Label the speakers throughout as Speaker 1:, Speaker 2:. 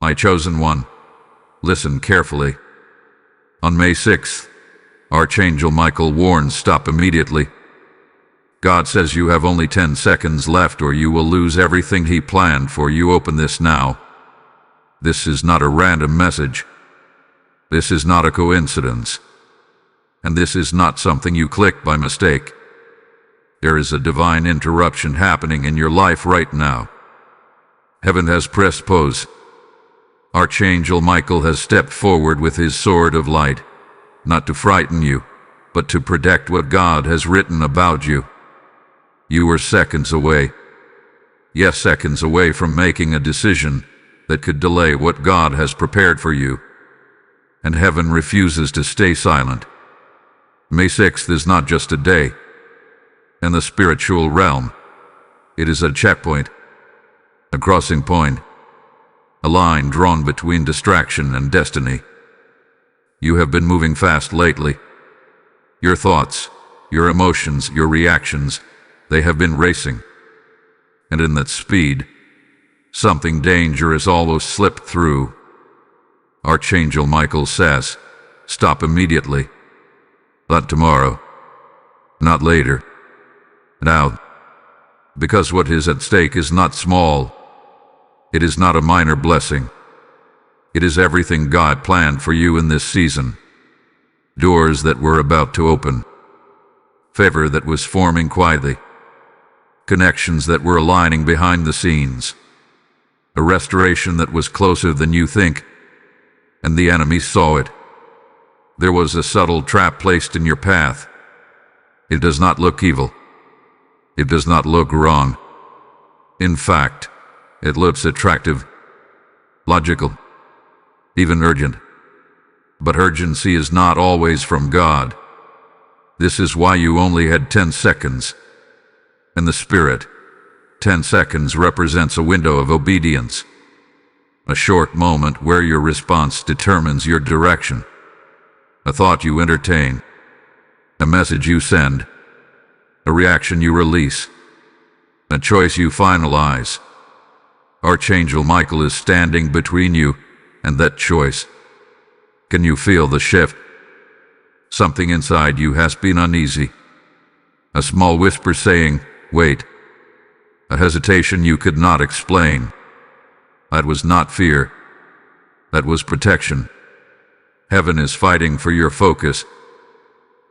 Speaker 1: My chosen one, listen carefully. On May 6th, Archangel Michael warns, stop immediately. God says you have only 10 seconds left or you will lose everything He planned for you. Open this now. This is not a random message. This is not a coincidence. And this is not something you click by mistake. There is a divine interruption happening in your life right now. Heaven has pressed pause. Archangel Michael has stepped forward with his sword of light, not to frighten you, but to protect what God has written about you. You were seconds away. Yes, seconds away from making a decision that could delay what God has prepared for you. And heaven refuses to stay silent. May 6th is not just a day. In the spiritual realm, it is a checkpoint, a crossing point, a line drawn between distraction and destiny. You have been moving fast lately. Your thoughts, your emotions, your reactions, they have been racing. And in that speed, something dangerous almost slipped through. Archangel Michael says, stop immediately. Not tomorrow. Not later. Now. Because what is at stake is not small. It is not a minor blessing. It is everything God planned for you in this season. Doors that were about to open. Favor that was forming quietly. Connections that were aligning behind the scenes. A restoration that was closer than you think. And the enemy saw it. There was a subtle trap placed in your path. It does not look evil. It does not look wrong. In fact, it looks attractive, logical, even urgent. But urgency is not always from God. This is why you only had 10 seconds. In the Spirit, 10 seconds represents a window of obedience. A short moment where your response determines your direction. A thought you entertain. A message you send. A reaction you release. A choice you finalize. Archangel Michael is standing between you and that choice. Can you feel the shift? Something inside you has been uneasy. A small whisper saying, wait. A hesitation you could not explain. That was not fear. That was protection. Heaven is fighting for your focus.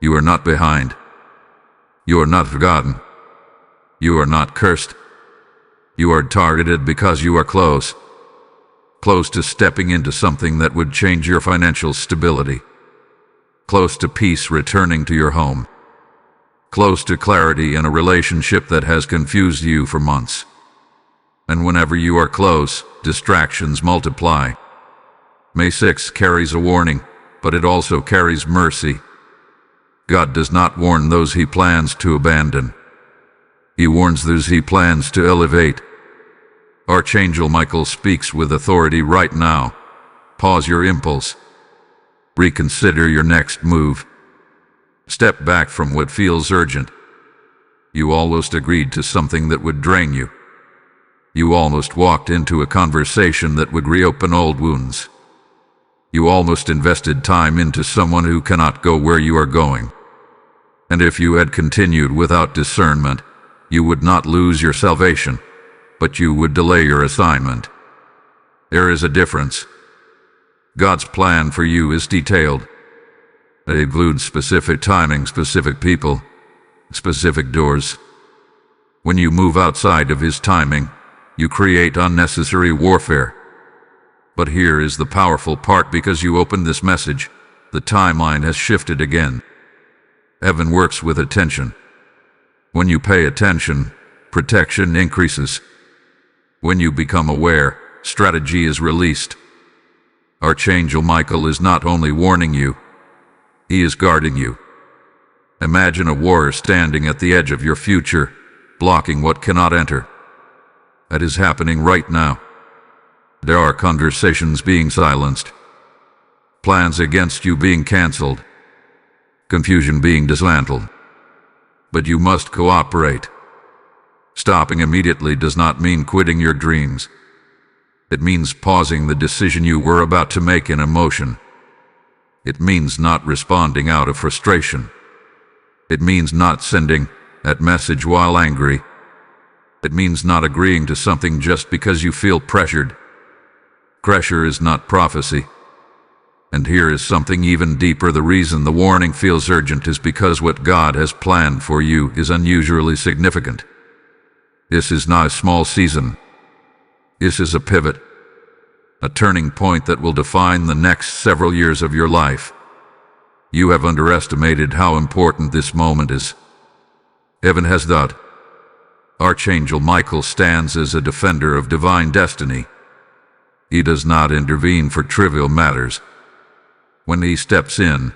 Speaker 1: You are not behind. You are not forgotten. You are not cursed. You are targeted because you are close. Close to stepping into something that would change your financial stability. Close to peace returning to your home. Close to clarity in a relationship that has confused you for months. And whenever you are close, distractions multiply. May 6 carries a warning, but it also carries mercy. God does not warn those He plans to abandon. He warns those He plans to elevate. Archangel Michael speaks with authority right now. Pause your impulse. Reconsider your next move. Step back from what feels urgent. You almost agreed to something that would drain you. You almost walked into a conversation that would reopen old wounds. You almost invested time into someone who cannot go where you are going. And if you had continued without discernment, you would not lose your salvation, but you would delay your assignment. There is a difference. God's plan for you is detailed. It includes specific timing, specific people, specific doors. When you move outside of His timing, you create unnecessary warfare. But here is the powerful part: because you opened this message, the timeline has shifted again. Heaven works with attention. When you pay attention, protection increases. When you become aware, strategy is released. Archangel Michael is not only warning you, he is guarding you. Imagine a warrior standing at the edge of your future, blocking what cannot enter. That is happening right now. There are conversations being silenced, plans against you being canceled, confusion being dismantled. But you must cooperate. Stopping immediately does not mean quitting your dreams. It means pausing the decision you were about to make in emotion. It means not responding out of frustration. It means not sending that message while angry. It means not agreeing to something just because you feel pressured. Pressure is not prophecy. And here is something even deeper. The reason the warning feels urgent is because what God has planned for you is unusually significant. This is not a small season. This is a pivot, a turning point that will define the next several years of your life. You have underestimated how important this moment is. Heaven has thought. Archangel Michael stands as a defender of divine destiny. He does not intervene for trivial matters. When he steps in,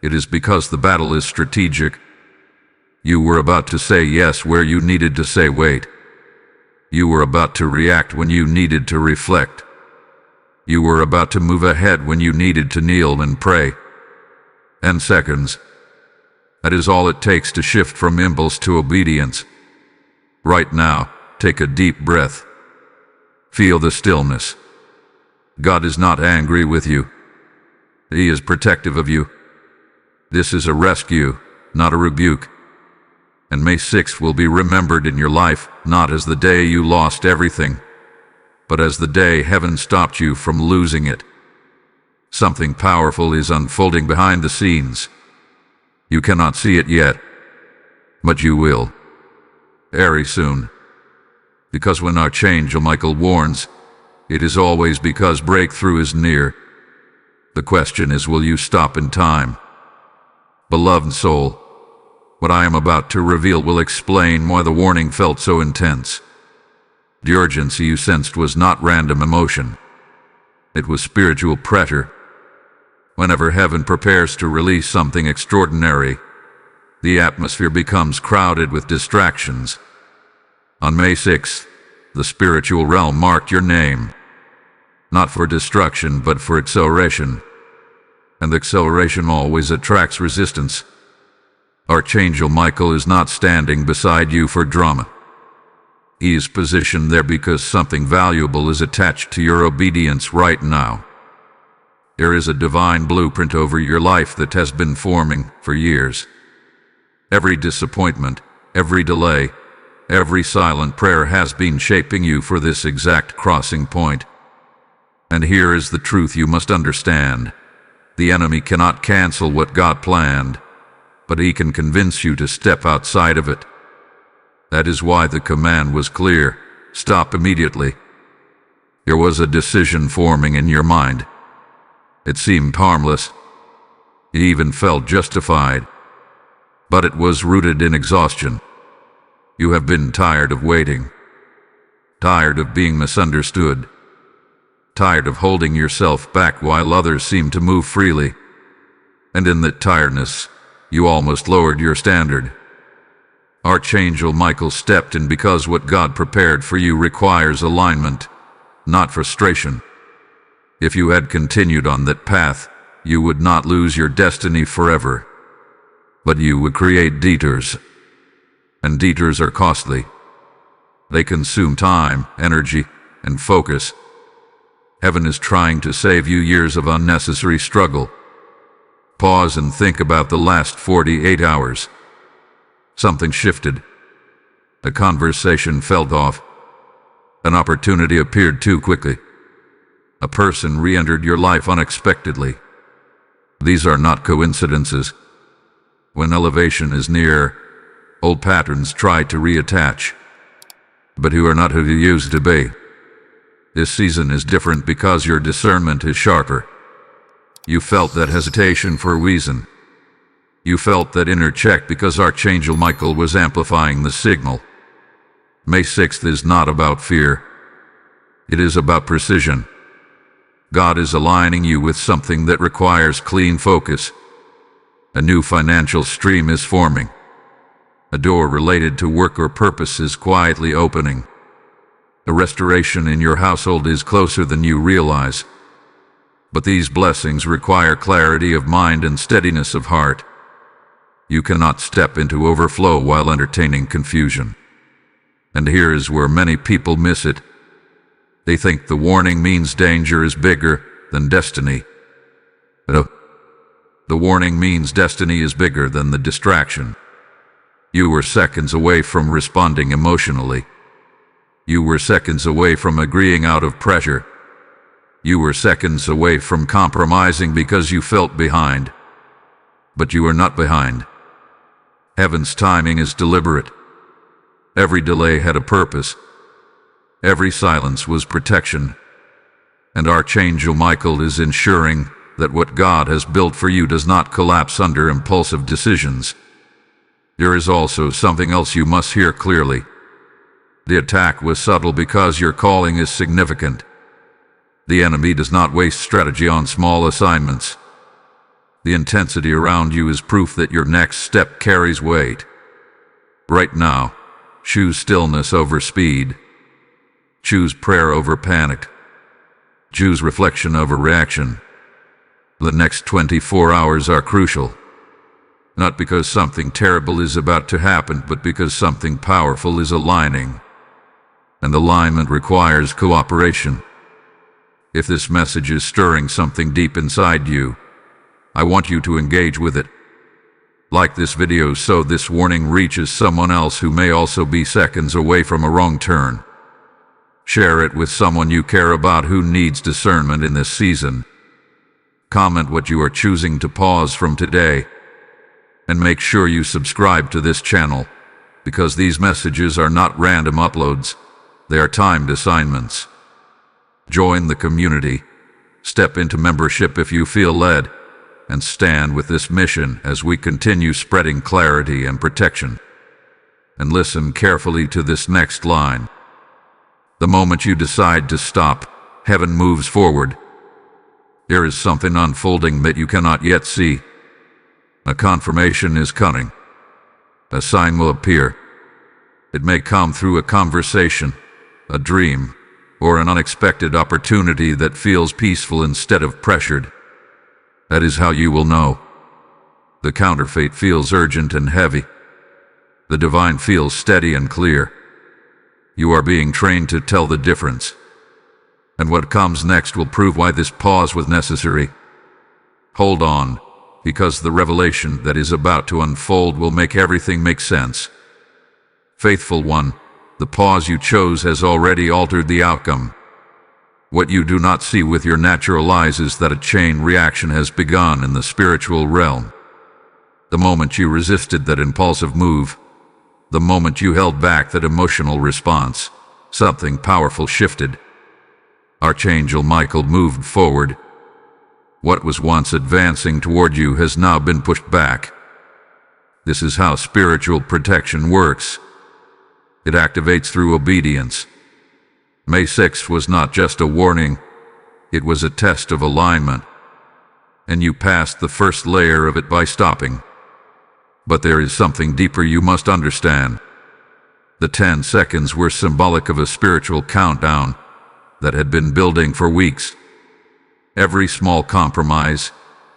Speaker 1: it is because the battle is strategic. You were about to say yes where you needed to say wait. You were about to react when you needed to reflect. You were about to move ahead when you needed to kneel and pray. And seconds. That is all it takes to shift from impulse to obedience. Right now, take a deep breath. Feel the stillness. God is not angry with you. He is protective of you. This is a rescue, not a rebuke. And May 6th will be remembered in your life, not as the day you lost everything, but as the day heaven stopped you from losing it. Something powerful is unfolding behind the scenes. You cannot see it yet, but you will. Very soon. Because when Archangel Michael warns, it is always because breakthrough is near. The question is, will you stop in time? Beloved soul, what I am about to reveal will explain why the warning felt so intense. The urgency you sensed was not random emotion. It was spiritual pressure. Whenever heaven prepares to release something extraordinary, the atmosphere becomes crowded with distractions. On May 6th, the spiritual realm marked your name, not for destruction but for acceleration. And acceleration always attracts resistance. Archangel Michael is not standing beside you for drama. He is positioned there because something valuable is attached to your obedience right now. There is a divine blueprint over your life that has been forming for years. Every disappointment, every delay, every silent prayer has been shaping you for this exact crossing point. And here is the truth you must understand. The enemy cannot cancel what God planned, but he can convince you to step outside of it. That is why the command was clear: stop immediately. There was a decision forming in your mind. It seemed harmless. It even felt justified. But it was rooted in exhaustion. You have been tired of waiting, tired of being misunderstood, tired of holding yourself back while others seem to move freely. And in that tiredness, you almost lowered your standard. Archangel Michael stepped in because what God prepared for you requires alignment, not frustration. If you had continued on that path, you would not lose your destiny forever, but you would create detours. And detours are costly. They consume time, energy, and focus. Heaven is trying to save you years of unnecessary struggle. Pause and think about the last 48 hours. Something shifted. A conversation fell off. An opportunity appeared too quickly. A person re-entered your life unexpectedly. These are not coincidences. When elevation is near, old patterns try to reattach, but you are not who you used to be. This season is different because your discernment is sharper. You felt that hesitation for a reason. You felt that inner check because Archangel Michael was amplifying the signal. May 6th is not about fear. It is about precision. God is aligning you with something that requires clean focus. A new financial stream is forming. A door related to work or purpose is quietly opening. The restoration in your household is closer than you realize. But these blessings require clarity of mind and steadiness of heart. You cannot step into overflow while entertaining confusion. And here is where many people miss it. They think the warning means danger is bigger than destiny. The warning means destiny is bigger than the distraction. You were seconds away from responding emotionally. You were seconds away from agreeing out of pressure. You were seconds away from compromising because you felt behind. But you are not behind. Heaven's timing is deliberate. Every delay had a purpose. Every silence was protection. And Archangel Michael is ensuring that what God has built for you does not collapse under impulsive decisions. There is also something else you must hear clearly. The attack was subtle because your calling is significant. The enemy does not waste strategy on small assignments. The intensity around you is proof that your next step carries weight. Right now, choose stillness over speed. Choose prayer over panic. Choose reflection over reaction. The next 24 hours are crucial. Not because something terrible is about to happen, but because something powerful is aligning. And alignment requires cooperation. If this message is stirring something deep inside you, I want you to engage with it. Like this video so this warning reaches someone else who may also be seconds away from a wrong turn. Share it with someone you care about who needs discernment in this season. Comment what you are choosing to pause from today. And make sure you subscribe to this channel, because these messages are not random uploads, they are timed assignments. Join the community, step into membership if you feel led, and stand with this mission as we continue spreading clarity and protection. And listen carefully to this next line. The moment you decide to stop, heaven moves forward. There is something unfolding that you cannot yet see. A confirmation is coming. A sign will appear. It may come through a conversation, a dream, or an unexpected opportunity that feels peaceful instead of pressured. That is how you will know. The counterfeit feels urgent and heavy. The divine feels steady and clear. You are being trained to tell the difference. And what comes next will prove why this pause was necessary. Hold on, because the revelation that is about to unfold will make everything make sense. Faithful one, the pause you chose has already altered the outcome. What you do not see with your natural eyes is that a chain reaction has begun in the spiritual realm. The moment you resisted that impulsive move, the moment you held back that emotional response, something powerful shifted. Archangel Michael moved forward. What was once advancing toward you has now been pushed back. This is how spiritual protection works. It activates through obedience. May 6th was not just a warning, it was a test of alignment. And you passed the first layer of it by stopping. But there is something deeper you must understand. The 10 seconds were symbolic of a spiritual countdown that had been building for weeks. Every small compromise,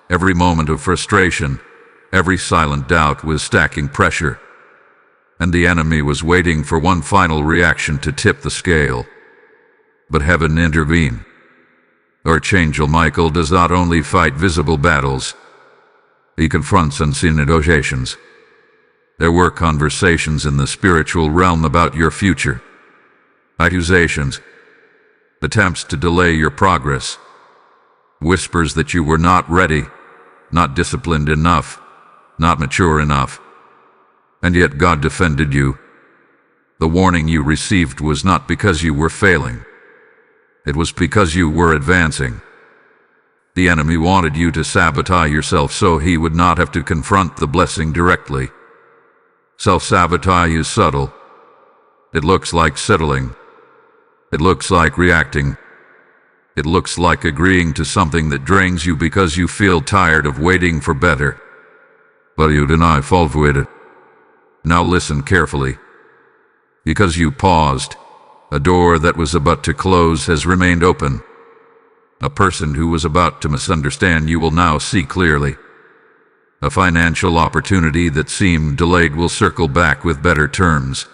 Speaker 1: every moment of frustration, every silent doubt was stacking pressure. And the enemy was waiting for one final reaction to tip the scale. But heaven intervened. Archangel Michael does not only fight visible battles, he confronts unseen negotiations. There were conversations in the spiritual realm about your future. Accusations, attempts to delay your progress, whispers that you were not ready, not disciplined enough, not mature enough. And yet God defended you. The warning you received was not because you were failing. It was because you were advancing. The enemy wanted you to sabotage yourself so he would not have to confront the blessing directly. Self-sabotage is subtle. It looks like settling. It looks like reacting. It looks like agreeing to something that drains you because you feel tired of waiting for better. But you deny fault with it. Now listen carefully. Because you paused, a door that was about to close has remained open. A person who was about to misunderstand you will now see clearly. A financial opportunity that seemed delayed will circle back with better terms.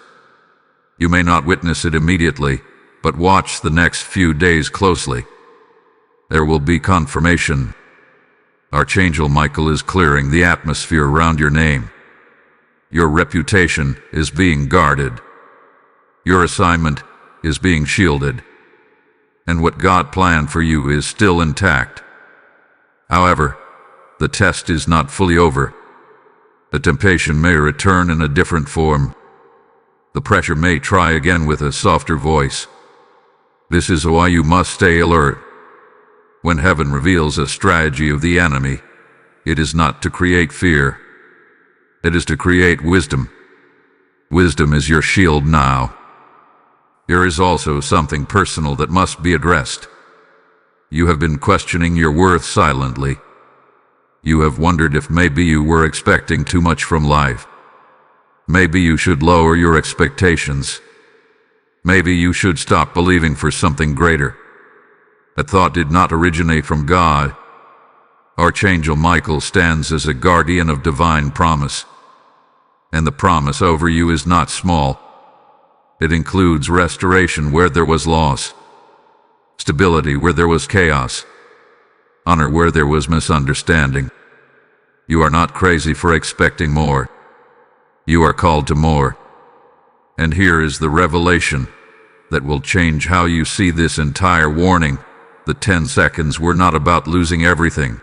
Speaker 1: You may not witness it immediately, but watch the next few days closely. There will be confirmation. Archangel Michael is clearing the atmosphere around your name. Your reputation is being guarded. Your assignment is being shielded. And what God planned for you is still intact. However, the test is not fully over. The temptation may return in a different form. The pressure may try again with a softer voice. This is why you must stay alert. When heaven reveals a strategy of the enemy, it is not to create fear. It is to create wisdom. Wisdom is your shield now. There is also something personal that must be addressed. You have been questioning your worth silently. You have wondered if maybe you were expecting too much from life. Maybe you should lower your expectations. Maybe you should stop believing for something greater. That thought did not originate from God. Archangel Michael stands as a guardian of divine promise. And the promise over you is not small. It includes restoration where there was loss, stability where there was chaos, honor where there was misunderstanding. You are not crazy for expecting more. You are called to more. And here is the revelation that will change how you see this entire warning. The 10 seconds were not about losing everything.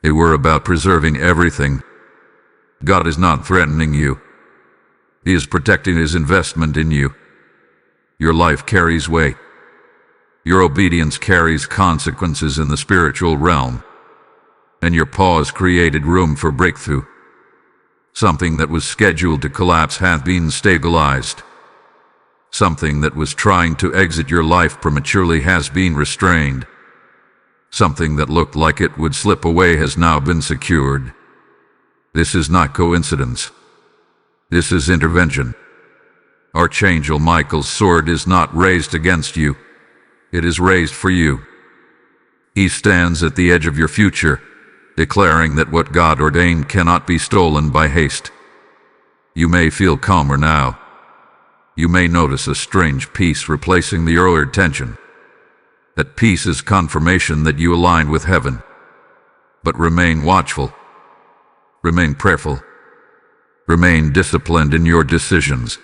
Speaker 1: They were about preserving everything. God is not threatening you. He is protecting His investment in you. Your life carries weight. Your obedience carries consequences in the spiritual realm. And your pause created room for breakthrough. Something that was scheduled to collapse hath been stabilized. Something that was trying to exit your life prematurely has been restrained. Something that looked like it would slip away has now been secured. This is not coincidence. This is intervention. Archangel Michael's sword is not raised against you. It is raised for you. He stands at the edge of your future, declaring that what God ordained cannot be stolen by haste. You may feel calmer now. You may notice a strange peace replacing the earlier tension. That peace is confirmation that you align with heaven. But remain watchful. Remain prayerful. Remain disciplined in your decisions.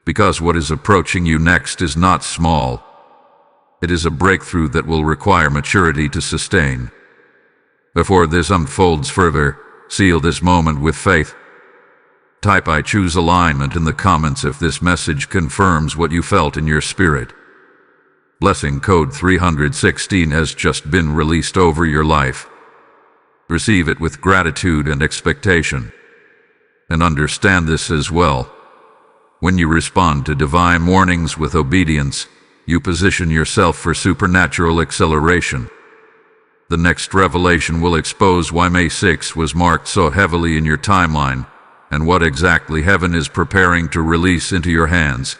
Speaker 1: Because what is approaching you next is not small. It is a breakthrough that will require maturity to sustain. Before this unfolds further, seal this moment with faith. Type "I choose alignment" in the comments if this message confirms what you felt in your spirit. Blessing code 316 has just been released over your life. Receive it with gratitude and expectation. And understand this as well. When you respond to divine warnings with obedience, you position yourself for supernatural acceleration. The next revelation will expose why May 6 was marked so heavily in your timeline, and what exactly heaven is preparing to release into your hands.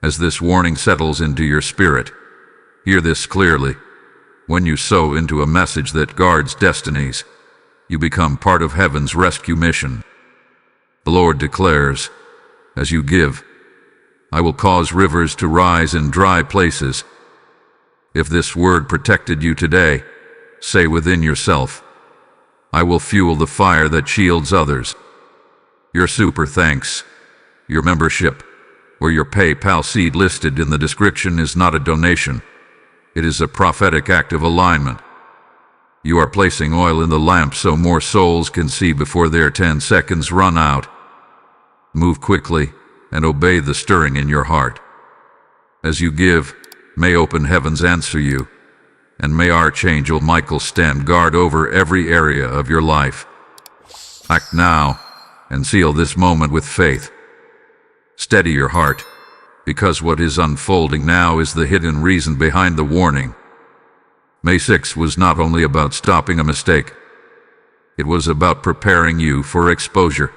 Speaker 1: As this warning settles into your spirit, hear this clearly. When you sow into a message that guards destinies, you become part of heaven's rescue mission. The Lord declares, as you give, I will cause rivers to rise in dry places. If this word protected you today, say within yourself, I will fuel the fire that shields others. Your super thanks, your membership, or your PayPal seed listed in the description is not a donation. It is a prophetic act of alignment. You are placing oil in the lamp so more souls can see before their 10 seconds run out. Move quickly and obey the stirring in your heart. As you give, may open heavens answer you, and may Archangel Michael stand guard over every area of your life. Act now and seal this moment with faith. Steady your heart, because what is unfolding now is the hidden reason behind the warning. May 6 was not only about stopping a mistake. It was about preparing you for exposure.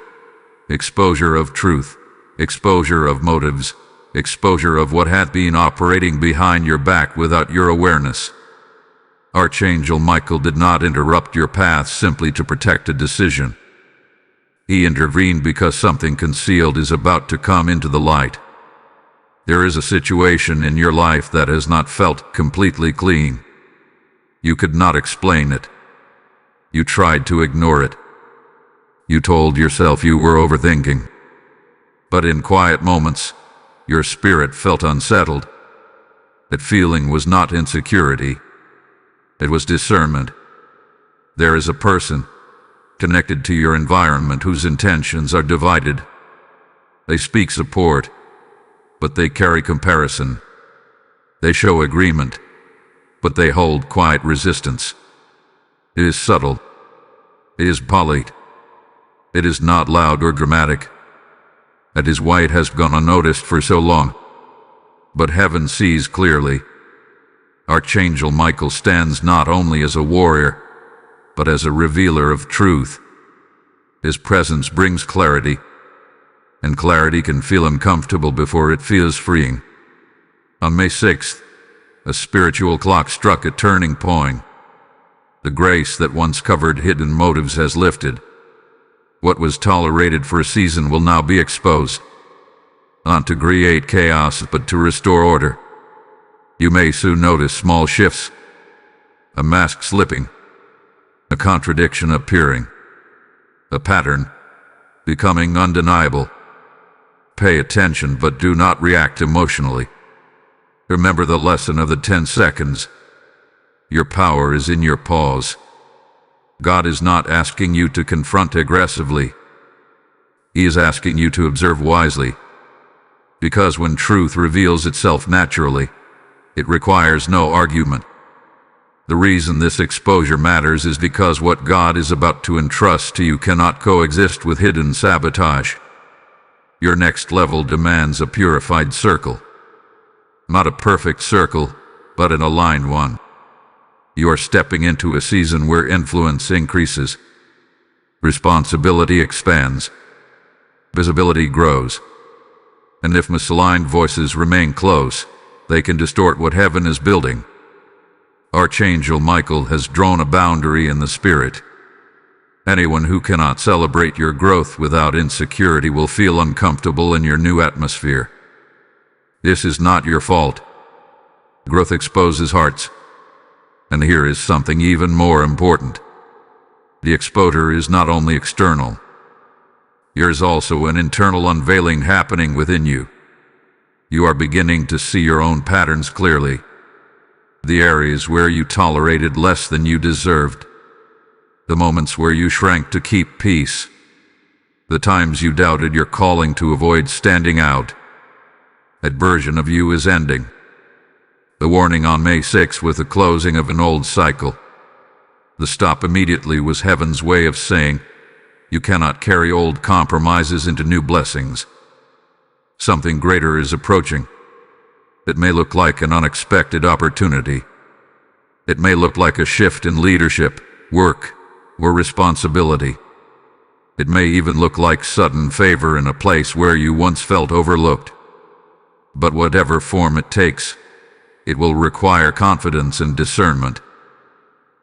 Speaker 1: Exposure of truth, exposure of motives, exposure of what had been operating behind your back without your awareness. Archangel Michael did not interrupt your path simply to protect a decision. He intervened because something concealed is about to come into the light. There is a situation in your life that has not felt completely clean. You could not explain it. You tried to ignore it. You told yourself you were overthinking. But in quiet moments, your spirit felt unsettled. That feeling was not insecurity. It was discernment. There is a person connected to your environment whose intentions are divided. They speak support, but they carry comparison. They show agreement, but they hold quiet resistance. It is subtle. It is polite. It is not loud or dramatic. That is why it has gone unnoticed for so long. But heaven sees clearly. Archangel Michael stands not only as a warrior, but as a revealer of truth. His presence brings clarity, and clarity can feel uncomfortable before it feels freeing. On May 6th, a spiritual clock struck a turning point. The grace that once covered hidden motives has lifted. What was tolerated for a season will now be exposed, not to create chaos, but to restore order. You may soon notice small shifts, a mask slipping, a contradiction appearing, a pattern becoming undeniable. Pay attention, but do not react emotionally. Remember the lesson of the 10 seconds. Your power is in your pause. God is not asking you to confront aggressively. He is asking you to observe wisely. Because when truth reveals itself naturally, it requires no argument. The reason this exposure matters is because what God is about to entrust to you cannot coexist with hidden sabotage. Your next level demands a purified circle. Not a perfect circle, but an aligned one. You are stepping into a season where influence increases, responsibility expands, visibility grows, and if misaligned voices remain close, they can distort what heaven is building. Archangel Michael has drawn a boundary in the spirit. Anyone who cannot celebrate your growth without insecurity will feel uncomfortable in your new atmosphere. This is not your fault. Growth exposes hearts. And here is something even more important. The exposure is not only external. There is also an internal unveiling happening within you. You are beginning to see your own patterns clearly. The areas where you tolerated less than you deserved. The moments where you shrank to keep peace. The times you doubted your calling to avoid standing out. That version of you is ending. The warning on May 6 with the closing of an old cycle. The stop immediately was heaven's way of saying, you cannot carry old compromises into new blessings. Something greater is approaching. It may look like an unexpected opportunity. It may look like a shift in leadership, work, or responsibility. It may even look like sudden favor in a place where you once felt overlooked. But whatever form it takes, it will require confidence and discernment.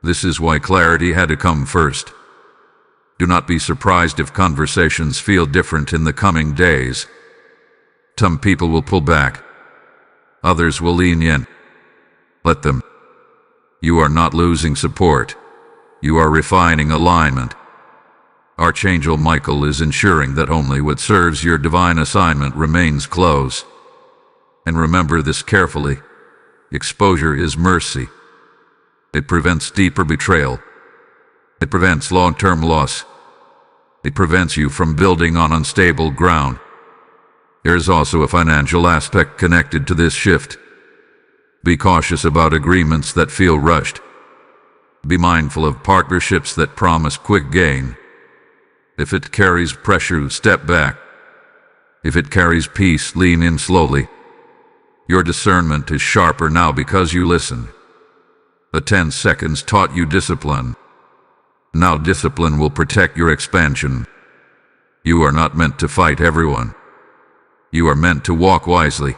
Speaker 1: This is why clarity had to come first. Do not be surprised if conversations feel different in the coming days. Some people will pull back. Others will lean in. Let them. You are not losing support. You are refining alignment. Archangel Michael is ensuring that only what serves your divine assignment remains close. And remember this carefully. Exposure is mercy. It prevents deeper betrayal. It prevents long-term loss. It prevents you from building on unstable ground. There is also a financial aspect connected to this shift. Be cautious about agreements that feel rushed. Be mindful of partnerships that promise quick gain. If it carries pressure, step back. If it carries peace, lean in slowly. Your discernment is sharper now because you listen. The 10 seconds taught you discipline. Now discipline will protect your expansion. You are not meant to fight everyone. You are meant to walk wisely.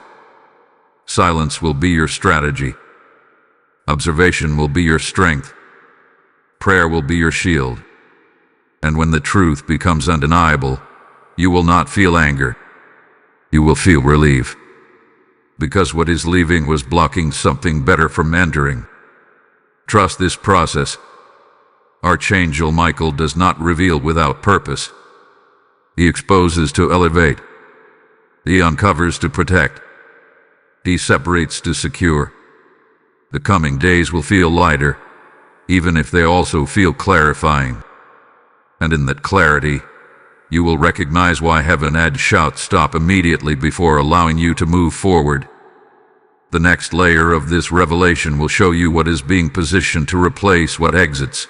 Speaker 1: Silence will be your strategy. Observation will be your strength. Prayer will be your shield. And when the truth becomes undeniable, you will not feel anger. You will feel relief. because what is leaving was blocking something better from entering. Trust this process. Archangel Michael does not reveal without purpose. He exposes to elevate. He uncovers to protect. He separates to secure. The coming days will feel lighter, even if they also feel clarifying. And in that clarity, you will recognize why heaven had shout stop immediately before allowing you to move forward. The next layer of this revelation will show you what is being positioned to replace what exits.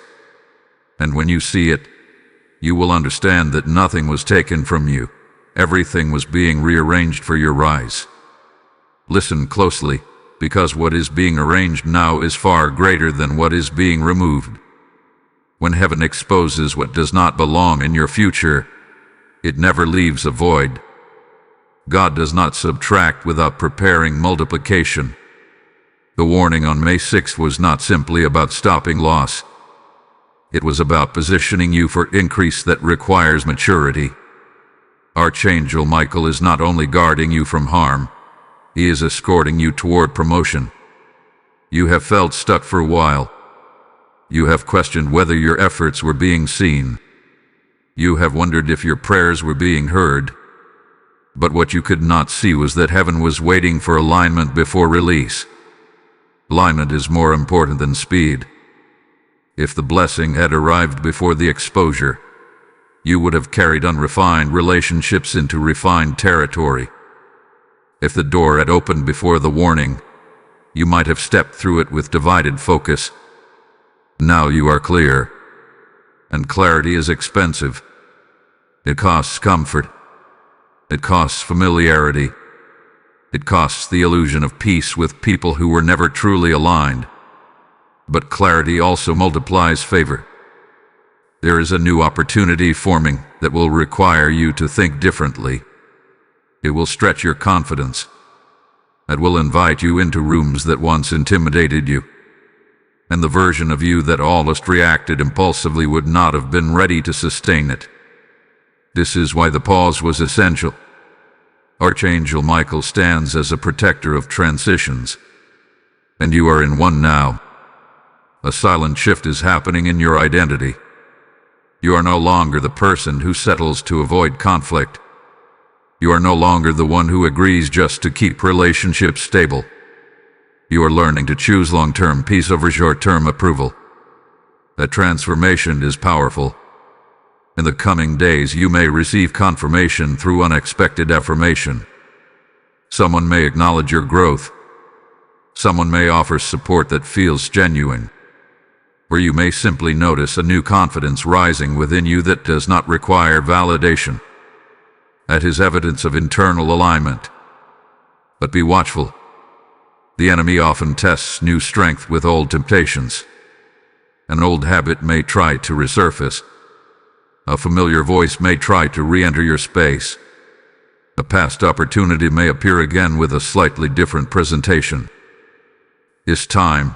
Speaker 1: And when you see it, you will understand that nothing was taken from you. Everything was being rearranged for your rise. Listen closely, because what is being arranged now is far greater than what is being removed. When heaven exposes what does not belong in your future, it never leaves a void. God does not subtract without preparing multiplication. The warning on May 6th was not simply about stopping loss. It was about positioning you for increase that requires maturity. Archangel Michael is not only guarding you from harm, he is escorting you toward promotion. You have felt stuck for a while. You have questioned whether your efforts were being seen. You have wondered if your prayers were being heard. But what you could not see was that heaven was waiting for alignment before release. Alignment is more important than speed. If the blessing had arrived before the exposure, you would have carried unrefined relationships into refined territory. If the door had opened before the warning, you might have stepped through it with divided focus. Now you are clear, and clarity is expensive. It costs comfort. It costs familiarity. It costs the illusion of peace with people who were never truly aligned. But clarity also multiplies favor. There is a new opportunity forming that will require you to think differently. It will stretch your confidence. It will invite you into rooms that once intimidated you. And the version of you that almost reacted impulsively would not have been ready to sustain it. This is why the pause was essential. Archangel Michael stands as a protector of transitions. And you are in one now. A silent shift is happening in your identity. You are no longer the person who settles to avoid conflict. You are no longer the one who agrees just to keep relationships stable. You are learning to choose long-term peace over short-term approval. That transformation is powerful. In the coming days, you may receive confirmation through unexpected affirmation. Someone may acknowledge your growth. Someone may offer support that feels genuine. Or you may simply notice a new confidence rising within you that does not require validation. That is evidence of internal alignment. But be watchful. The enemy often tests new strength with old temptations. An old habit may try to resurface. A familiar voice may try to re-enter your space. A past opportunity may appear again with a slightly different presentation. This time,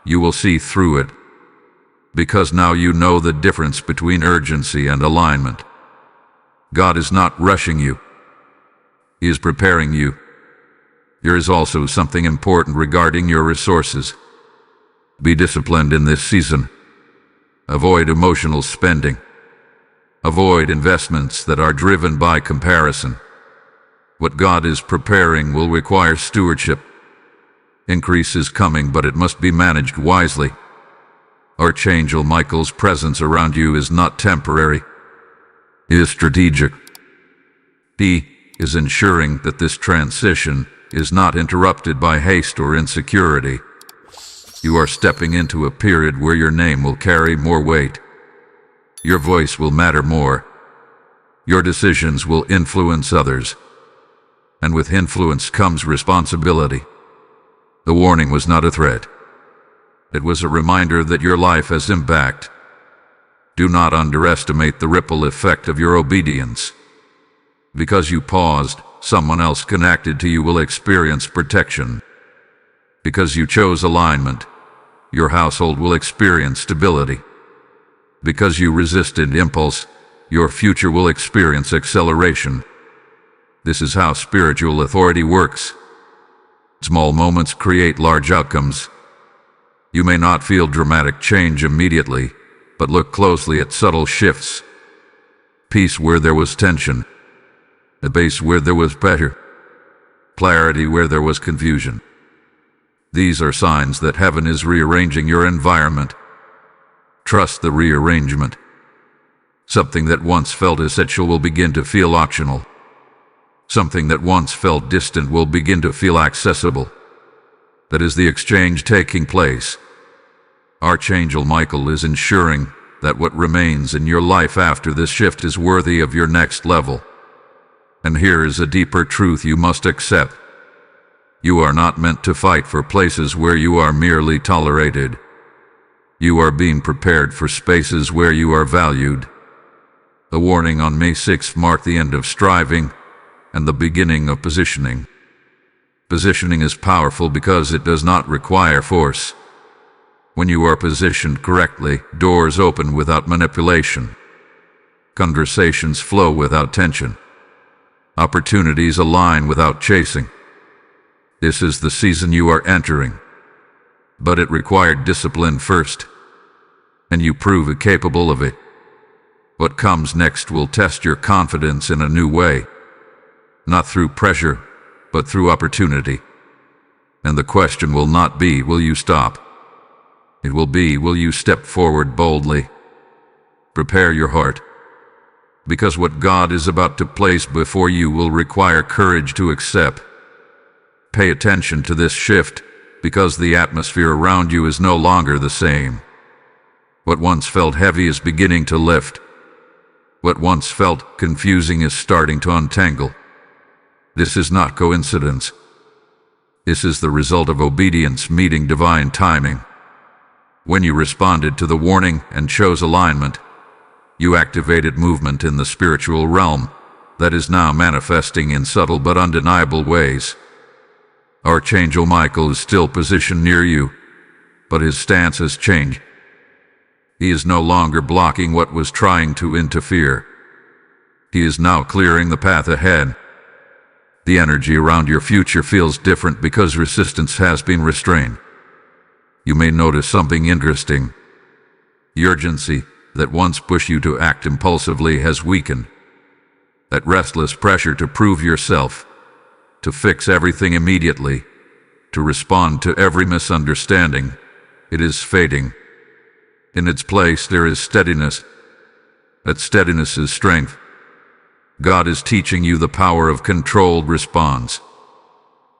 Speaker 1: you will see through it. Because now you know the difference between urgency and alignment. God is not rushing you. He is preparing you. There is also something important regarding your resources. Be disciplined in this season. Avoid emotional spending. Avoid investments that are driven by comparison. What God is preparing will require stewardship. Increase is coming, but it must be managed wisely. Archangel Michael's presence around you is not temporary. It is strategic. He is ensuring that this transition is not interrupted by haste or insecurity. You are stepping into a period where your name will carry more weight. Your voice will matter more. Your decisions will influence others. And with influence comes responsibility. The warning was not a threat. It was a reminder that your life has impact. Do not underestimate the ripple effect of your obedience. Because you paused, someone else connected to you will experience protection. Because you chose alignment, your household will experience stability. Because you resisted impulse, your future will experience acceleration. This is how spiritual authority works. Small moments create large outcomes. You may not feel dramatic change immediately, but look closely at subtle shifts. Peace where there was tension. A base where there was pressure. Clarity where there was confusion. These are signs that heaven is rearranging your environment. Trust the rearrangement. Something that once felt essential will begin to feel optional. Something that once felt distant will begin to feel accessible. That is the exchange taking place. Archangel Michael is ensuring that what remains in your life after this shift is worthy of your next level. And here is a deeper truth you must accept. You are not meant to fight for places where you are merely tolerated. You are being prepared for spaces where you are valued. The warning on May 6th marked the end of striving and the beginning of positioning. Positioning is powerful because it does not require force. When you are positioned correctly, doors open without manipulation. Conversations flow without tension. Opportunities align without chasing. This is the season you are entering. But it required discipline first, and you prove capable of it. What comes next will test your confidence in a new way, not through pressure, but through opportunity. And the question will not be, will you stop? It will be, will you step forward boldly? Prepare your heart, because what God is about to place before you will require courage to accept. Pay attention to this shift, because the atmosphere around you is no longer the same. What once felt heavy is beginning to lift. What once felt confusing is starting to untangle. This is not coincidence. This is the result of obedience meeting divine timing. When you responded to the warning and chose alignment, you activated movement in the spiritual realm that is now manifesting in subtle but undeniable ways. Archangel Michael is still positioned near you, but his stance has changed. He is no longer blocking what was trying to interfere. He is now clearing the path ahead. The energy around your future feels different because resistance has been restrained. You may notice something interesting. The urgency that once pushed you to act impulsively has weakened. That restless pressure to prove yourself, to fix everything immediately, to respond to every misunderstanding, it is fading. In its place there is steadiness. That steadiness is strength. God is teaching you the power of controlled response.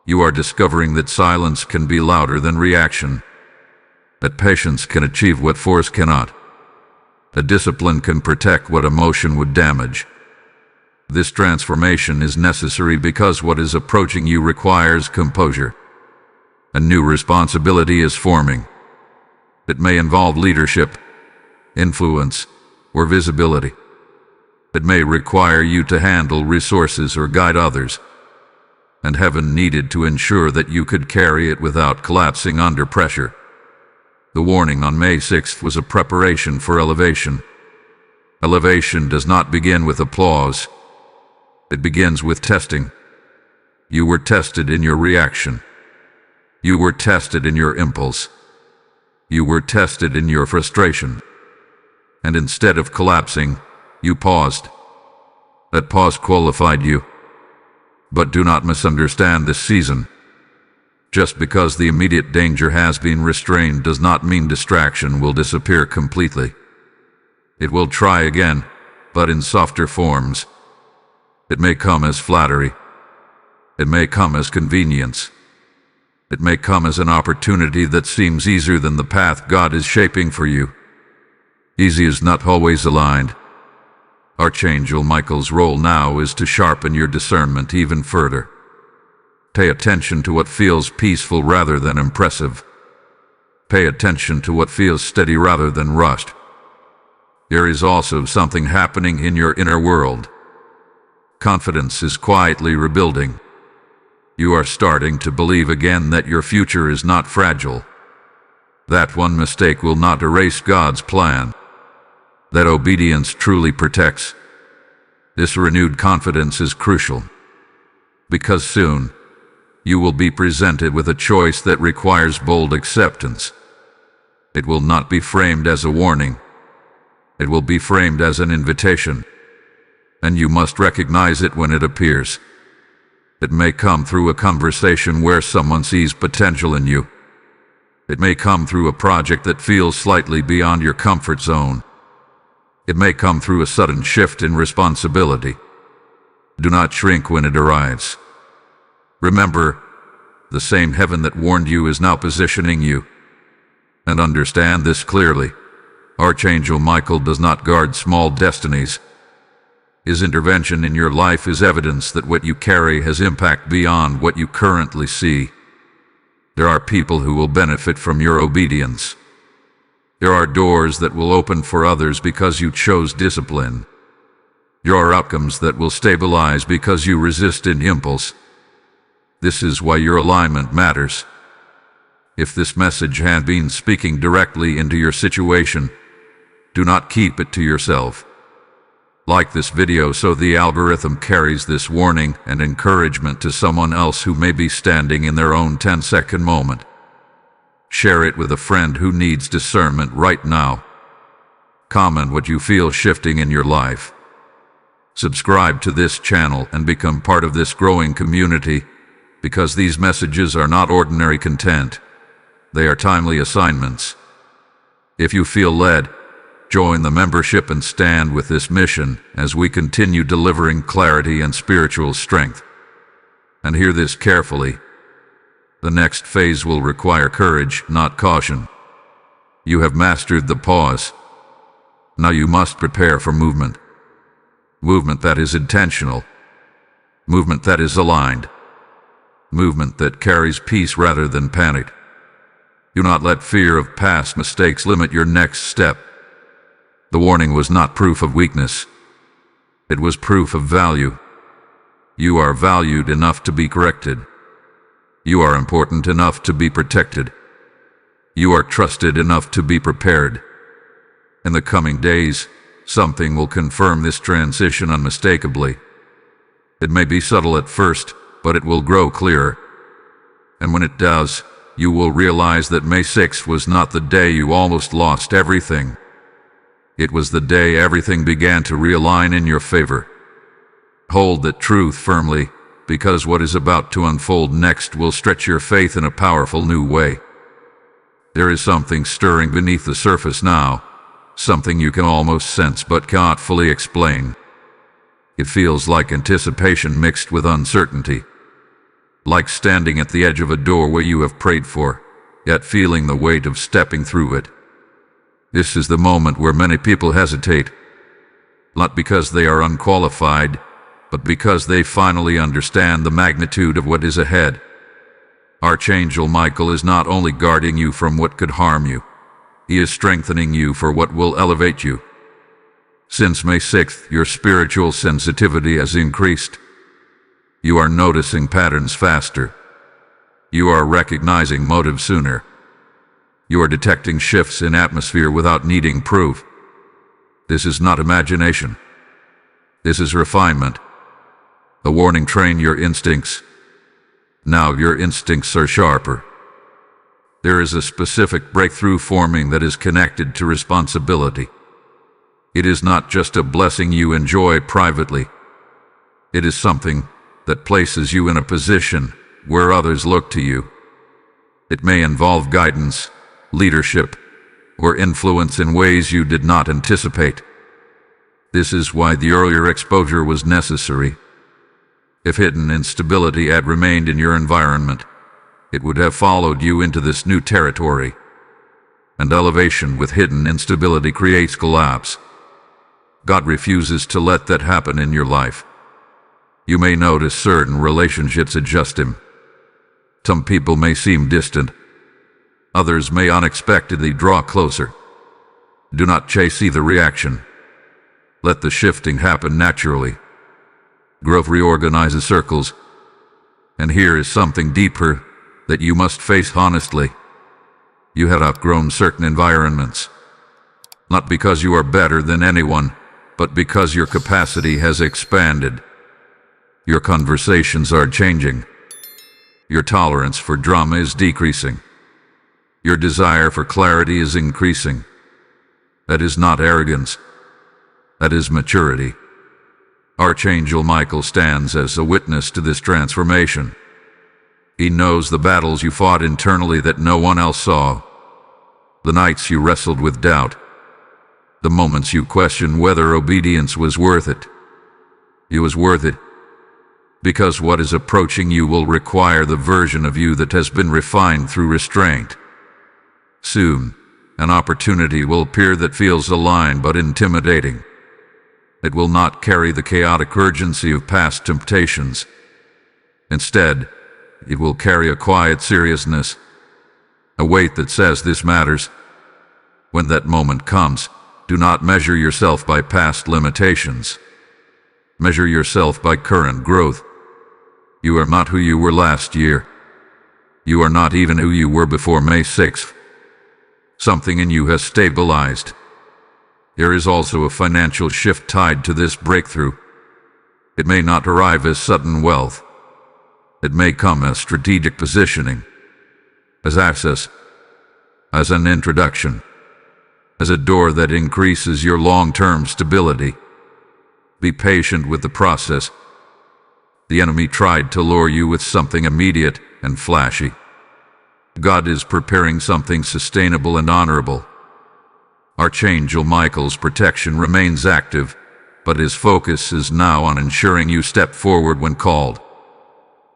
Speaker 1: You are discovering that silence can be louder than reaction, that patience can achieve what force cannot, that discipline can protect what emotion would damage. This transformation is necessary because what is approaching you requires composure. A new responsibility is forming. It may involve leadership, influence, or visibility. It may require you to handle resources or guide others, and heaven needed to ensure that you could carry it without collapsing under pressure. The warning on May 6th was a preparation for elevation. Elevation does not begin with applause. It begins with testing. You were tested in your reaction. You were tested in your impulse. You were tested in your frustration. And instead of collapsing, you paused. That pause qualified you. But do not misunderstand this season. Just because the immediate danger has been restrained does not mean distraction will disappear completely. It will try again, but in softer forms. It may come as flattery. It may come as convenience. It may come as an opportunity that seems easier than the path God is shaping for you. Easy is not always aligned. Archangel Michael's role now is to sharpen your discernment even further. Pay attention to what feels peaceful rather than impressive. Pay attention to what feels steady rather than rushed. There is also something happening in your inner world. Confidence is quietly rebuilding. You are starting to believe again that your future is not fragile. That one mistake will not erase God's plan. That obedience truly protects. This renewed confidence is crucial, because soon you will be presented with a choice that requires bold acceptance. It will not be framed as a warning. It will be framed as an invitation, and you must recognize it when it appears. It may come through a conversation where someone sees potential in you. It may come through a project that feels slightly beyond your comfort zone. It may come through a sudden shift in responsibility. Do not shrink when it arrives. Remember, the same heaven that warned you is now positioning you. And understand this clearly. Archangel Michael does not guard small destinies. His intervention in your life is evidence that what you carry has impact beyond what you currently see. There are people who will benefit from your obedience. There are doors that will open for others because you chose discipline. There are outcomes that will stabilize because you resisted impulse. This is why your alignment matters. If this message had been speaking directly into your situation, do not keep it to yourself. Like this video so the algorithm carries this warning and encouragement to someone else who may be standing in their own 10-second moment. Share it with a friend who needs discernment right now. Comment what you feel shifting in your life. Subscribe to this channel and become part of this growing community, because these messages are not ordinary content. They are timely assignments. If you feel led, join the membership and stand with this mission as we continue delivering clarity and spiritual strength. And hear this carefully. The next phase will require courage, not caution. You have mastered the pause. Now you must prepare for movement. Movement that is intentional. Movement that is aligned. Movement that carries peace rather than panic. Do not let fear of past mistakes limit your next step. The warning was not proof of weakness. It was proof of value. You are valued enough to be corrected. You are important enough to be protected. You are trusted enough to be prepared. In the coming days, something will confirm this transition unmistakably. It may be subtle at first, but it will grow clearer. And when it does, you will realize that May 6th was not the day you almost lost everything. It was the day everything began to realign in your favor. Hold that truth firmly, because what is about to unfold next will stretch your faith in a powerful new way. There is something stirring beneath the surface now, something you can almost sense but cannot fully explain. It feels like anticipation mixed with uncertainty. Like standing at the edge of a doorway you have prayed for, yet feeling the weight of stepping through it. This is the moment where many people hesitate, not because they are unqualified, but because they finally understand the magnitude of what is ahead. Archangel Michael is not only guarding you from what could harm you, he is strengthening you for what will elevate you. Since May 6th, your spiritual sensitivity has increased. You are noticing patterns faster. You are recognizing motives sooner. You are detecting shifts in atmosphere without needing proof. This is not imagination. This is refinement. The warning trained your instincts. Now your instincts are sharper. There is a specific breakthrough forming that is connected to responsibility. It is not just a blessing you enjoy privately. It is something that places you in a position where others look to you. It may involve guidance, leadership, or influence in ways you did not anticipate. This is why the earlier exposure was necessary. If hidden instability had remained in your environment, it would have followed you into this new territory. And elevation with hidden instability creates collapse. God refuses to let that happen in your life. You may notice certain relationships adjust him. Some people may seem distant. Others may unexpectedly draw closer. Do not chase either reaction. Let the shifting happen naturally. Growth reorganizes circles. And here is something deeper that you must face honestly. You have outgrown certain environments. Not because you are better than anyone, but because your capacity has expanded. Your conversations are changing. Your tolerance for drama is decreasing. Your desire for clarity is increasing. That is not arrogance. That is maturity. Archangel Michael stands as a witness to this transformation. He knows the battles you fought internally that no one else saw, the nights you wrestled with doubt, the moments you questioned whether obedience was worth it. It was worth it, because what is approaching you will require the version of you that has been refined through restraint. Soon, an opportunity will appear that feels aligned but intimidating. It will not carry the chaotic urgency of past temptations. Instead, it will carry a quiet seriousness, a weight that says this matters. When that moment comes, do not measure yourself by past limitations. Measure yourself by current growth. You are not who you were last year. You are not even who you were before May 6th. Something in you has stabilized. There is also a financial shift tied to this breakthrough. It may not arrive as sudden wealth. It may come as strategic positioning, as access, as an introduction, as a door that increases your long-term stability. Be patient with the process. The enemy tried to lure you with something immediate and flashy. God is preparing something sustainable and honorable. Archangel Michael's protection remains active, but his focus is now on ensuring you step forward when called.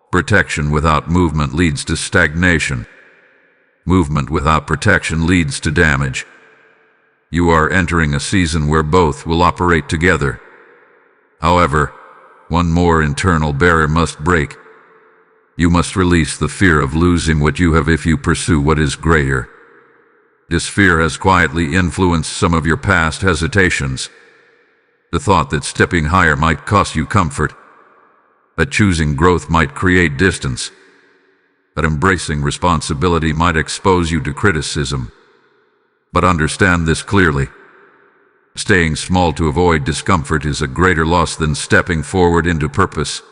Speaker 1: Protection without movement leads to stagnation. Movement without protection leads to damage. You are entering a season where both will operate together. However, one more internal barrier must break. You must release the fear of losing what you have if you pursue what is greater. This fear has quietly influenced some of your past hesitations. The thought that stepping higher might cost you comfort, that choosing growth might create distance, that embracing responsibility might expose you to criticism. But understand this clearly. Staying small to avoid discomfort is a greater loss than stepping forward into purpose.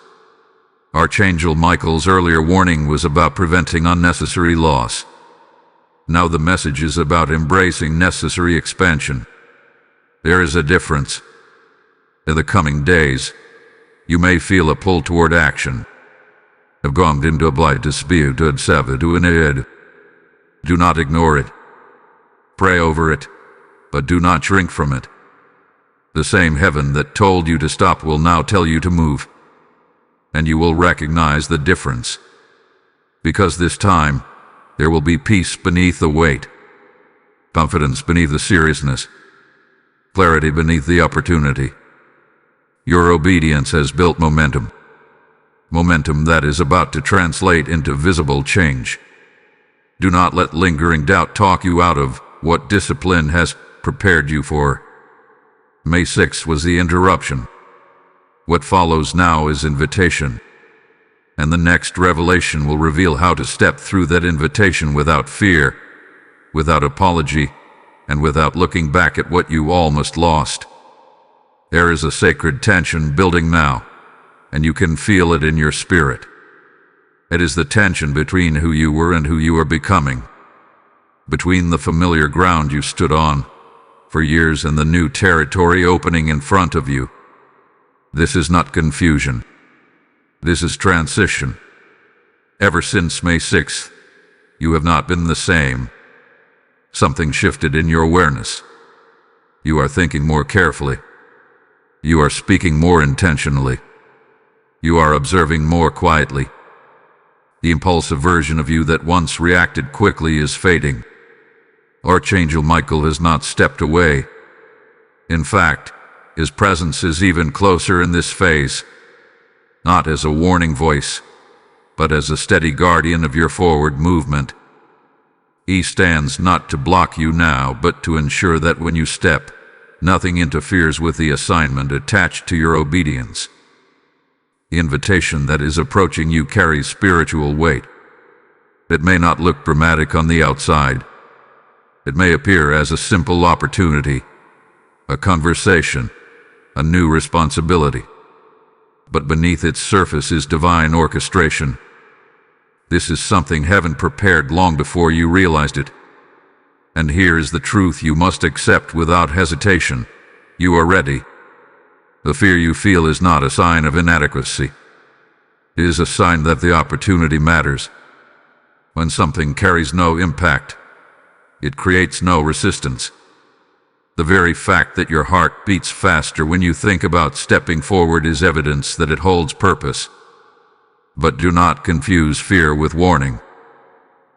Speaker 1: Archangel Michael's earlier warning was about preventing unnecessary loss. Now the message is about embracing necessary expansion. There is a difference. In the coming days, you may feel a pull toward action. Have gone into a blight dispute to head. Do not ignore it. Pray over it, but do not shrink from it. The same heaven that told you to stop will now tell you to move. And you will recognize the difference. Because this time, there will be peace beneath the weight, confidence beneath the seriousness, clarity beneath the opportunity. Your obedience has built momentum. Momentum that is about to translate into visible change. Do not let lingering doubt talk you out of what discipline has prepared you for. May 6th was the interruption. What follows now is invitation. And the next revelation will reveal how to step through that invitation without fear, without apology, and without looking back at what you almost lost. There is a sacred tension building now, and you can feel it in your spirit. It is the tension between who you were and who you are becoming, between the familiar ground you stood on for years and the new territory opening in front of you. This is not confusion. This is transition. Ever since May 6th, you have not been the same. Something shifted in your awareness. You are thinking more carefully. You are speaking more intentionally. You are observing more quietly. The impulsive version of you that once reacted quickly is fading. Archangel Michael has not stepped away. In fact, his presence is even closer in this phase, not as a warning voice, but as a steady guardian of your forward movement. He stands not to block you now, but to ensure that when you step, nothing interferes with the assignment attached to your obedience. The invitation that is approaching you carries spiritual weight. It may not look dramatic on the outside. It may appear as a simple opportunity, a conversation, a new responsibility. But beneath its surface is divine orchestration. This is something heaven prepared long before you realized it. And here is the truth you must accept without hesitation. You are ready. The fear you feel is not a sign of inadequacy. It is a sign that the opportunity matters. When something carries no impact, it creates no resistance. The very fact that your heart beats faster when you think about stepping forward is evidence that it holds purpose. But do not confuse fear with warning.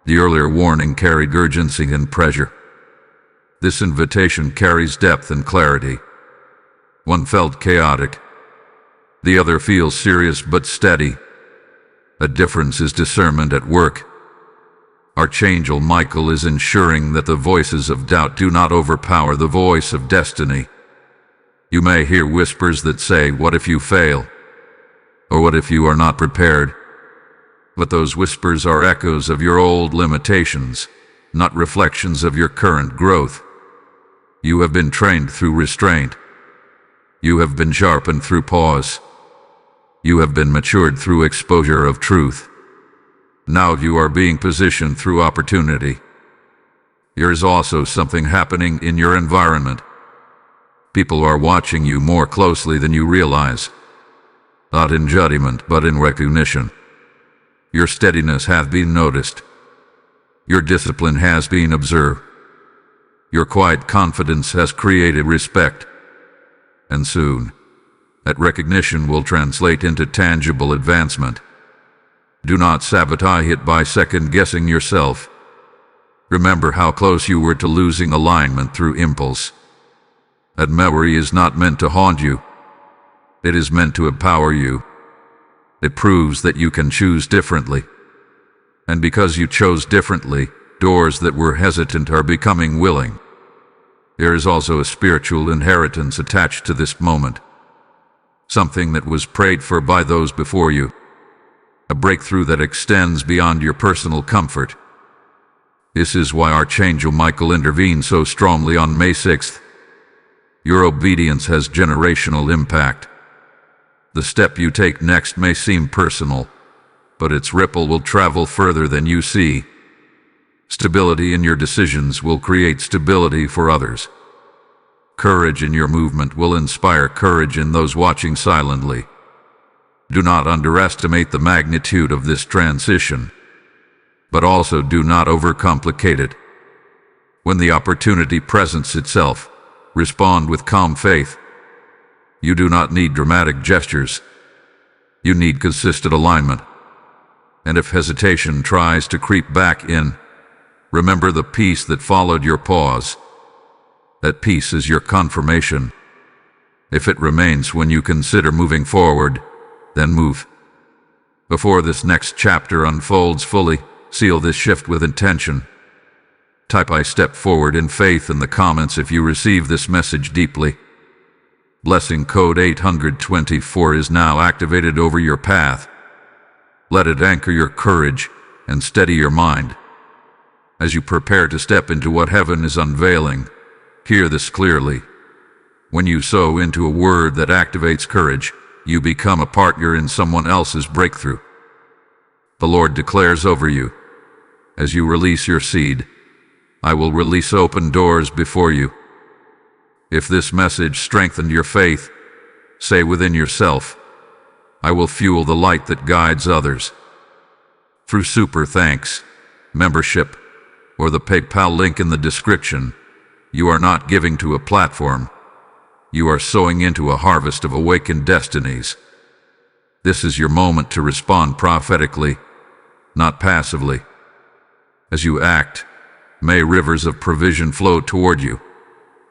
Speaker 1: The earlier warning carried urgency and pressure. This invitation carries depth and clarity. One felt chaotic. The other feels serious but steady. A difference is discernment at work. Archangel Michael is ensuring that the voices of doubt do not overpower the voice of destiny. You may hear whispers that say, "What if you fail?" Or "What if you are not prepared?" But those whispers are echoes of your old limitations, not reflections of your current growth. You have been trained through restraint. You have been sharpened through pause. You have been matured through exposure of truth. Now you are being positioned through opportunity. There is also something happening in your environment. People are watching you more closely than you realize. Not in judgment, but in recognition. Your steadiness has been noticed. Your discipline has been observed. Your quiet confidence has created respect. And soon, that recognition will translate into tangible advancement. Do not sabotage it by second-guessing yourself. Remember how close you were to losing alignment through impulse. That memory is not meant to haunt you. It is meant to empower you. It proves that you can choose differently. And because you chose differently, doors that were hesitant are becoming willing. There is also a spiritual inheritance attached to this moment. Something that was prayed for by those before you. A breakthrough that extends beyond your personal comfort. This is why Archangel Michael intervened so strongly on May 6th. Your obedience has generational impact. The step you take next may seem personal, but its ripple will travel further than you see. Stability in your decisions will create stability for others. Courage in your movement will inspire courage in those watching silently. Do not underestimate the magnitude of this transition, but also do not overcomplicate it. When the opportunity presents itself, respond with calm faith. You do not need dramatic gestures. You need consistent alignment. And if hesitation tries to creep back in, remember the peace that followed your pause. That peace is your confirmation. If it remains when you consider moving forward, then move. Before this next chapter unfolds fully, seal this shift with intention. Type "I step forward in faith" in the comments if you receive this message deeply. Blessing code 824 is now activated over your path. Let it anchor your courage and steady your mind. As you prepare to step into what heaven is unveiling, hear this clearly. When you sow into a word that activates courage, you become a partner in someone else's breakthrough. The Lord declares over you, as you release your seed, I will release open doors before you. If this message strengthened your faith, say within yourself, I will fuel the light that guides others. Through super thanks, membership, or the PayPal link in the description, you are not giving to a platform. You are sowing into a harvest of awakened destinies. This is your moment to respond prophetically, not passively. As you act, may rivers of provision flow toward you,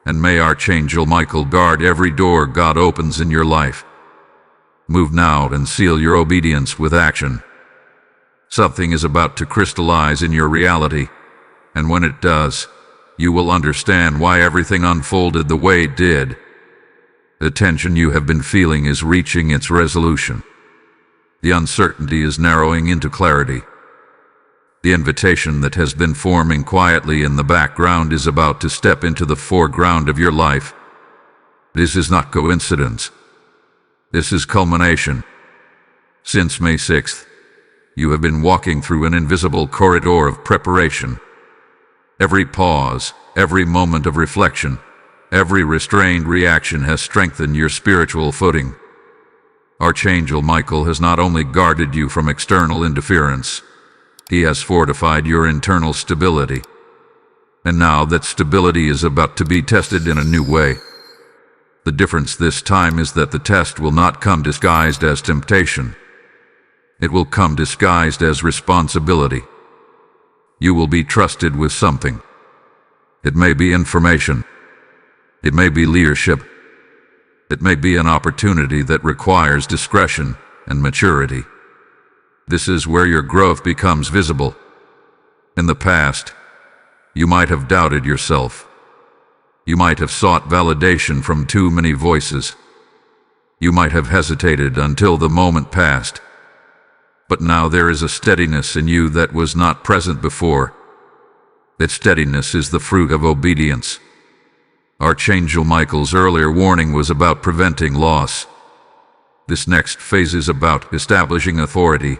Speaker 1: and may Archangel Michael guard every door God opens in your life. Move now and seal your obedience with action. Something is about to crystallize in your reality, and when it does, you will understand why everything unfolded the way it did. The tension you have been feeling is reaching its resolution. The uncertainty is narrowing into clarity. The invitation that has been forming quietly in the background is about to step into the foreground of your life. This is not coincidence. This is culmination. Since May 6th, You have been walking through an invisible corridor of preparation. Every pause, every moment of reflection, every restrained reaction has strengthened your spiritual footing. Archangel Michael has not only guarded you from external interference, he has fortified your internal stability. And now that stability is about to be tested in a new way. The difference this time is that the test will not come disguised as temptation. It will come disguised as responsibility. You will be trusted with something. It may be information. It may be leadership. It may be an opportunity that requires discretion and maturity. This is where your growth becomes visible. In the past, you might have doubted yourself. You might have sought validation from too many voices. You might have hesitated until the moment passed. But now there is a steadiness in you that was not present before. That steadiness is the fruit of obedience. Archangel Michael's earlier warning was about preventing loss. This next phase is about establishing authority.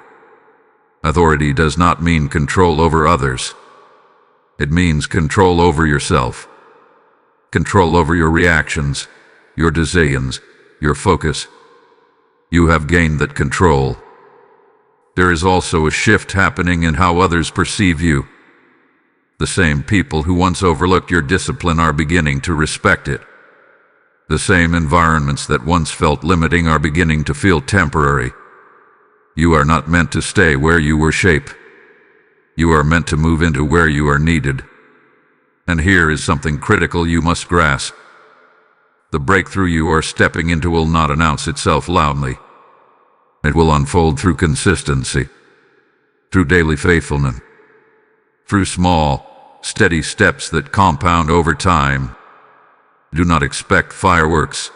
Speaker 1: Authority does not mean control over others. It means control over yourself. Control over your reactions, your decisions, your focus. You have gained that control. There is also a shift happening in how others perceive you. The same people who once overlooked your discipline are beginning to respect it. The same environments that once felt limiting are beginning to feel temporary. You are not meant to stay where you were shaped. You are meant to move into where you are needed. And here is something critical you must grasp. The breakthrough you are stepping into will not announce itself loudly. It will unfold through consistency, through daily faithfulness, through small, steady steps that compound over time. Do not expect fireworks.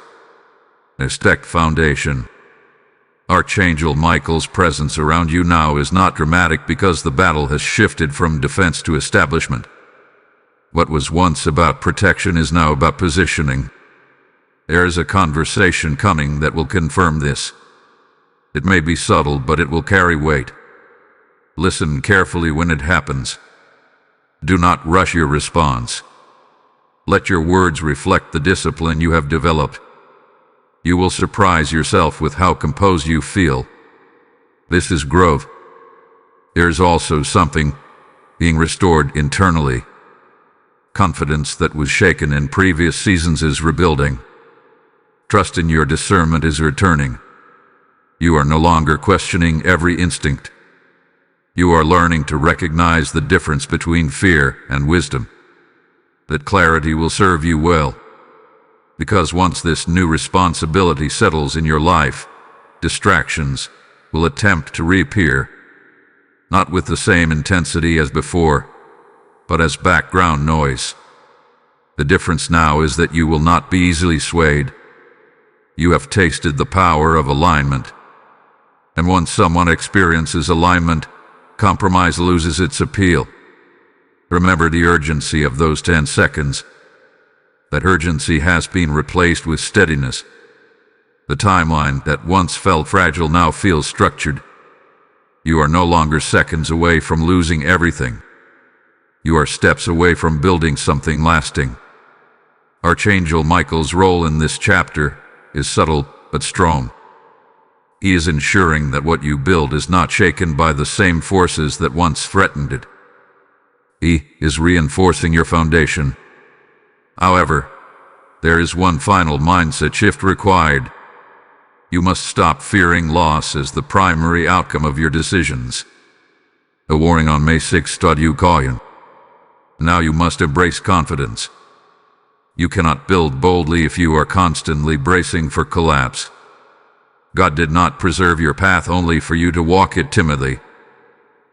Speaker 1: Expect foundation. Archangel Michael's presence around you now is not dramatic because the battle has shifted from defense to establishment. What was once about protection is now about positioning. There is a conversation coming that will confirm this. It may be subtle, but it will carry weight. Listen carefully when it happens. Do not rush your response. Let your words reflect the discipline you have developed. You will surprise yourself with how composed you feel. This is growth. There is also something being restored internally. Confidence that was shaken in previous seasons is rebuilding. Trust in your discernment is returning. You are no longer questioning every instinct. You are learning to recognize the difference between fear and wisdom. That clarity will serve you well. Because once this new responsibility settles in your life, distractions will attempt to reappear, not with the same intensity as before, but as background noise. The difference now is that you will not be easily swayed. You have tasted the power of alignment. And once someone experiences alignment, compromise loses its appeal. Remember the urgency of those 10 seconds. That urgency has been replaced with steadiness. The timeline that once felt fragile now feels structured. You are no longer seconds away from losing everything. You are steps away from building something lasting. Archangel Michael's role in this chapter is subtle but strong. He is ensuring that what you build is not shaken by the same forces that once threatened it. He is reinforcing your foundation. However, there is one final mindset shift required. You must stop fearing loss as the primary outcome of your decisions. A warning on May 6, Caution. Now you must embrace confidence. You cannot build boldly if you are constantly bracing for collapse. God did not preserve your path only for you to walk it timidly.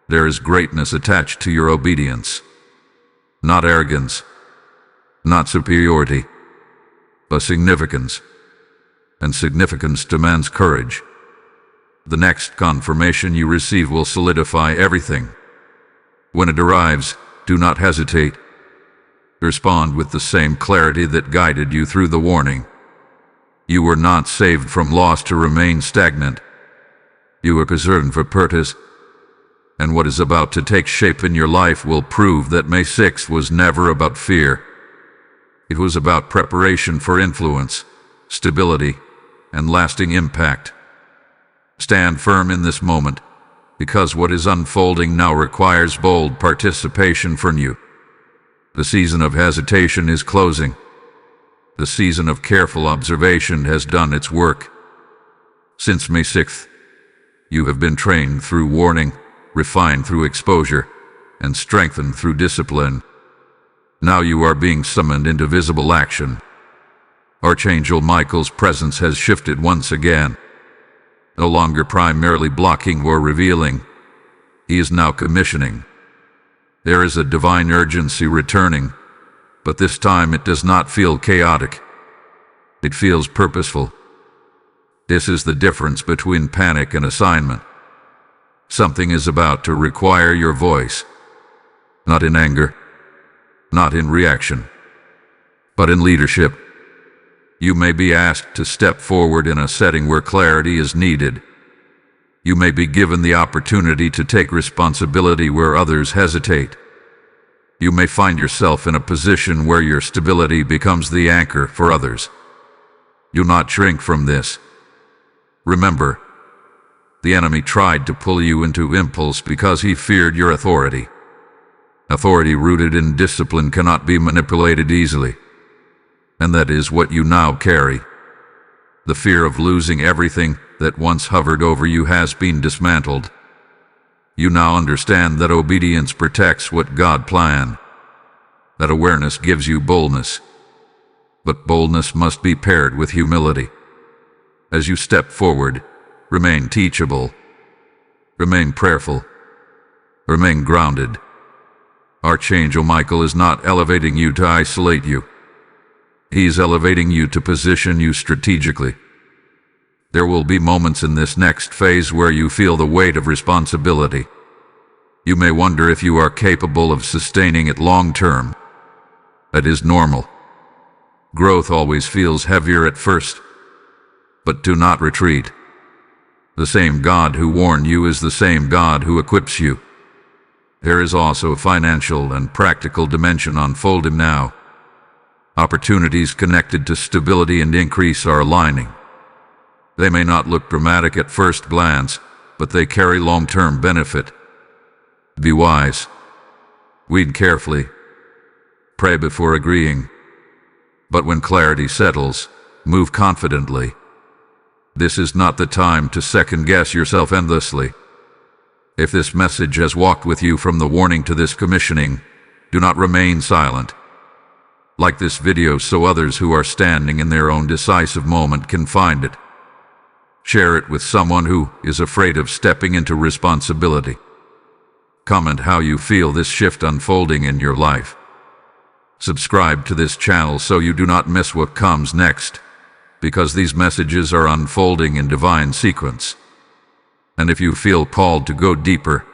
Speaker 1: There is greatness attached to your obedience. Not arrogance, not superiority, but significance. And significance demands courage. The next confirmation you receive will solidify everything. When it arrives, do not hesitate. Respond with the same clarity that guided you through the warning. You were not saved from loss to remain stagnant. You were preserved for purpose. And what is about to take shape in your life will prove that May 6th was never about fear. It was about preparation for influence, stability, and lasting impact. Stand firm in this moment, because what is unfolding now requires bold participation from you. The season of hesitation is closing. The season of careful observation has done its work. Since May 6th, you have been trained through warning, refined through exposure, and strengthened through discipline. Now you are being summoned into visible action. Archangel Michael's presence has shifted once again. No longer primarily blocking or revealing, he is now commissioning. There is a divine urgency returning, but this time it does not feel chaotic. It feels purposeful. This is the difference between panic and assignment. Something is about to require your voice, not in anger, not in reaction, but in leadership. You may be asked to step forward in a setting where clarity is needed. You may be given the opportunity to take responsibility where others hesitate. You may find yourself in a position where your stability becomes the anchor for others. Do not shrink from this. Remember, the enemy tried to pull you into impulse because he feared your authority. Authority rooted in discipline cannot be manipulated easily. And that is what you now carry. The fear of losing everything that once hovered over you has been dismantled. You now understand that obedience protects what God planned. That awareness gives you boldness. But boldness must be paired with humility. As you step forward, remain teachable. Remain prayerful. Remain grounded. Archangel Michael is not elevating you to isolate you. He is elevating you to position you strategically. There will be moments in this next phase where you feel the weight of responsibility. You may wonder if you are capable of sustaining it long term. That is normal. Growth always feels heavier at first. But do not retreat. The same God who warned you is the same God who equips you. There is also a financial and practical dimension unfolding now. Opportunities connected to stability and increase are aligning. They may not look dramatic at first glance, but they carry long-term benefit. Be wise. Weed carefully. Pray before agreeing. But when clarity settles, move confidently. This is not the time to second-guess yourself endlessly. If this message has walked with you from the warning to this commissioning, do not remain silent. Like this video so others who are standing in their own decisive moment can find it. Share it with someone who is afraid of stepping into responsibility. Comment how you feel this shift unfolding in your life. Subscribe to this channel so you do not miss what comes next, because these messages are unfolding in divine sequence. And if you feel called to go deeper,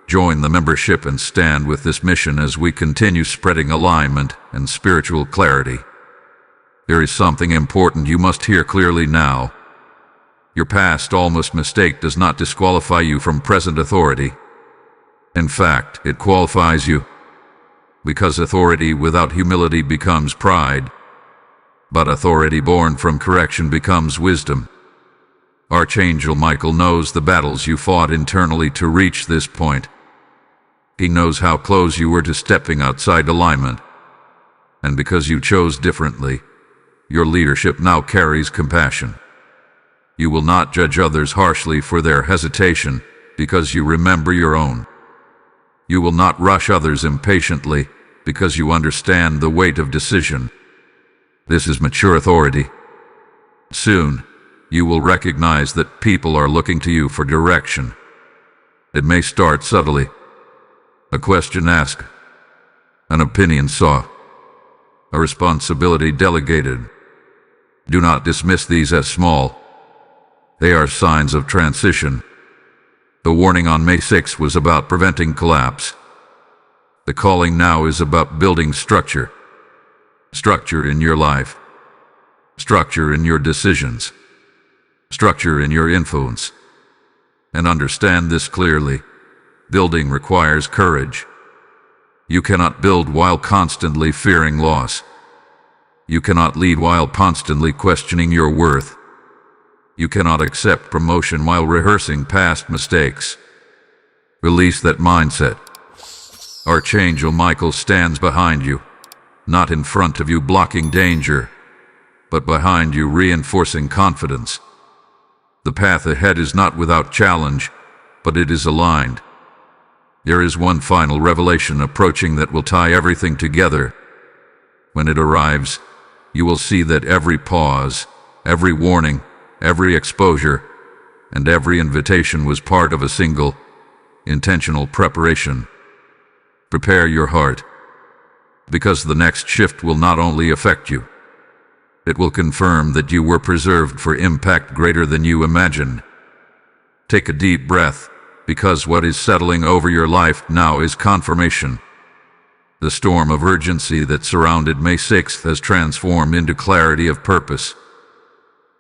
Speaker 1: join the membership and stand with this mission as we continue spreading alignment and spiritual clarity. There is something important you must hear clearly now. Your past almost mistake does not disqualify you from present authority. In fact, it qualifies you. Because authority without humility becomes pride, but authority born from correction becomes wisdom. Archangel Michael knows the battles you fought internally to reach this point. He knows how close you were to stepping outside alignment. And because you chose differently, your leadership now carries compassion. You will not judge others harshly for their hesitation because you remember your own. You will not rush others impatiently because you understand the weight of decision. This is mature authority. Soon, you will recognize that people are looking to you for direction. It may start subtly. A question asked, an opinion sought, a responsibility delegated. Do not dismiss these as small. They are signs of transition. The warning on May 6 was about preventing collapse. The calling now is about building structure. Structure in your life. Structure in your decisions. Structure in your influence. And understand this clearly. Building requires courage. You cannot build while constantly fearing loss. You cannot lead while constantly questioning your worth. You cannot accept promotion while rehearsing past mistakes. Release that mindset. Archangel Michael stands behind you, not in front of you blocking danger, but behind you reinforcing confidence. The path ahead is not without challenge, but it is aligned. There is one final revelation approaching that will tie everything together. When it arrives, you will see that every pause, every warning, every exposure, and every invitation was part of a single, intentional preparation. Prepare your heart, because the next shift will not only affect you, it will confirm that you were preserved for impact greater than you imagined. Take a deep breath, because what is settling over your life now is confirmation. The storm of urgency that surrounded May 6th has transformed into clarity of purpose.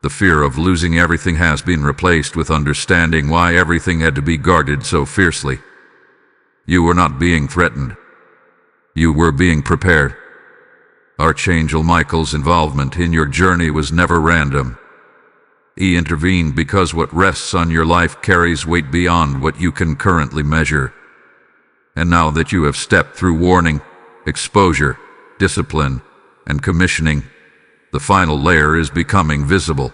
Speaker 1: The fear of losing everything has been replaced with understanding why everything had to be guarded so fiercely. You were not being threatened. You were being prepared. Archangel Michael's involvement in your journey was never random. He intervened because what rests on your life carries weight beyond what you can currently measure. And now that you have stepped through warning, exposure, discipline, and commissioning, the final layer is becoming visible.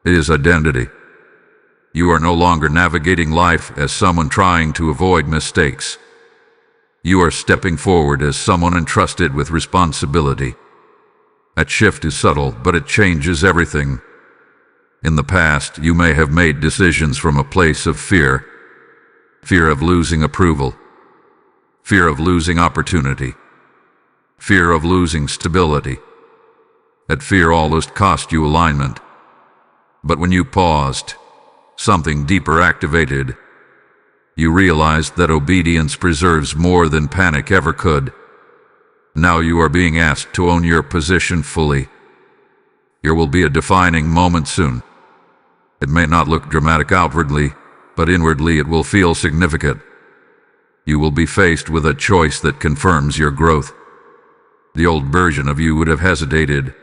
Speaker 1: It is identity. You are no longer navigating life as someone trying to avoid mistakes. You are stepping forward as someone entrusted with responsibility. That shift is subtle, but it changes everything. In the past, you may have made decisions from a place of fear. Fear of losing approval. Fear of losing opportunity. Fear of losing stability. That fear almost cost you alignment. But when you paused, something deeper activated. You realized that obedience preserves more than panic ever could. Now you are being asked to own your position fully. There will be a defining moment soon. It may not look dramatic outwardly, but inwardly it will feel significant. You will be faced with a choice that confirms your growth. The old version of you would have hesitated.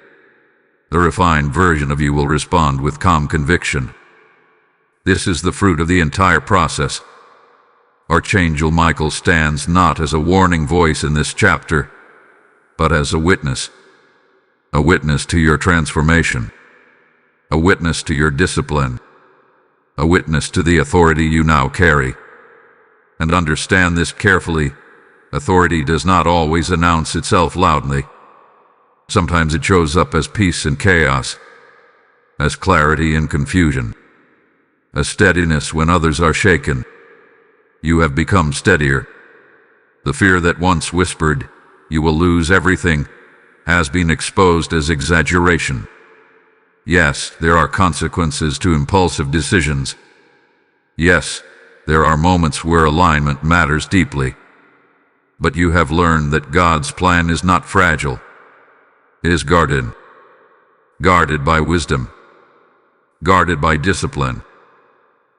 Speaker 1: The refined version of you will respond with calm conviction. This is the fruit of the entire process. Archangel Michael stands not as a warning voice in this chapter, but as a witness to your transformation, a witness to your discipline, a witness to the authority you now carry. And understand this carefully, authority does not always announce itself loudly. Sometimes it shows up as peace in chaos, as clarity in confusion, as steadiness when others are shaken. You have become steadier. The fear that once whispered, "You will lose everything," has been exposed as exaggeration. Yes, there are consequences to impulsive decisions. Yes, there are moments where alignment matters deeply. But you have learned that God's plan is not fragile. It is guarded. Guarded by wisdom. Guarded by discipline.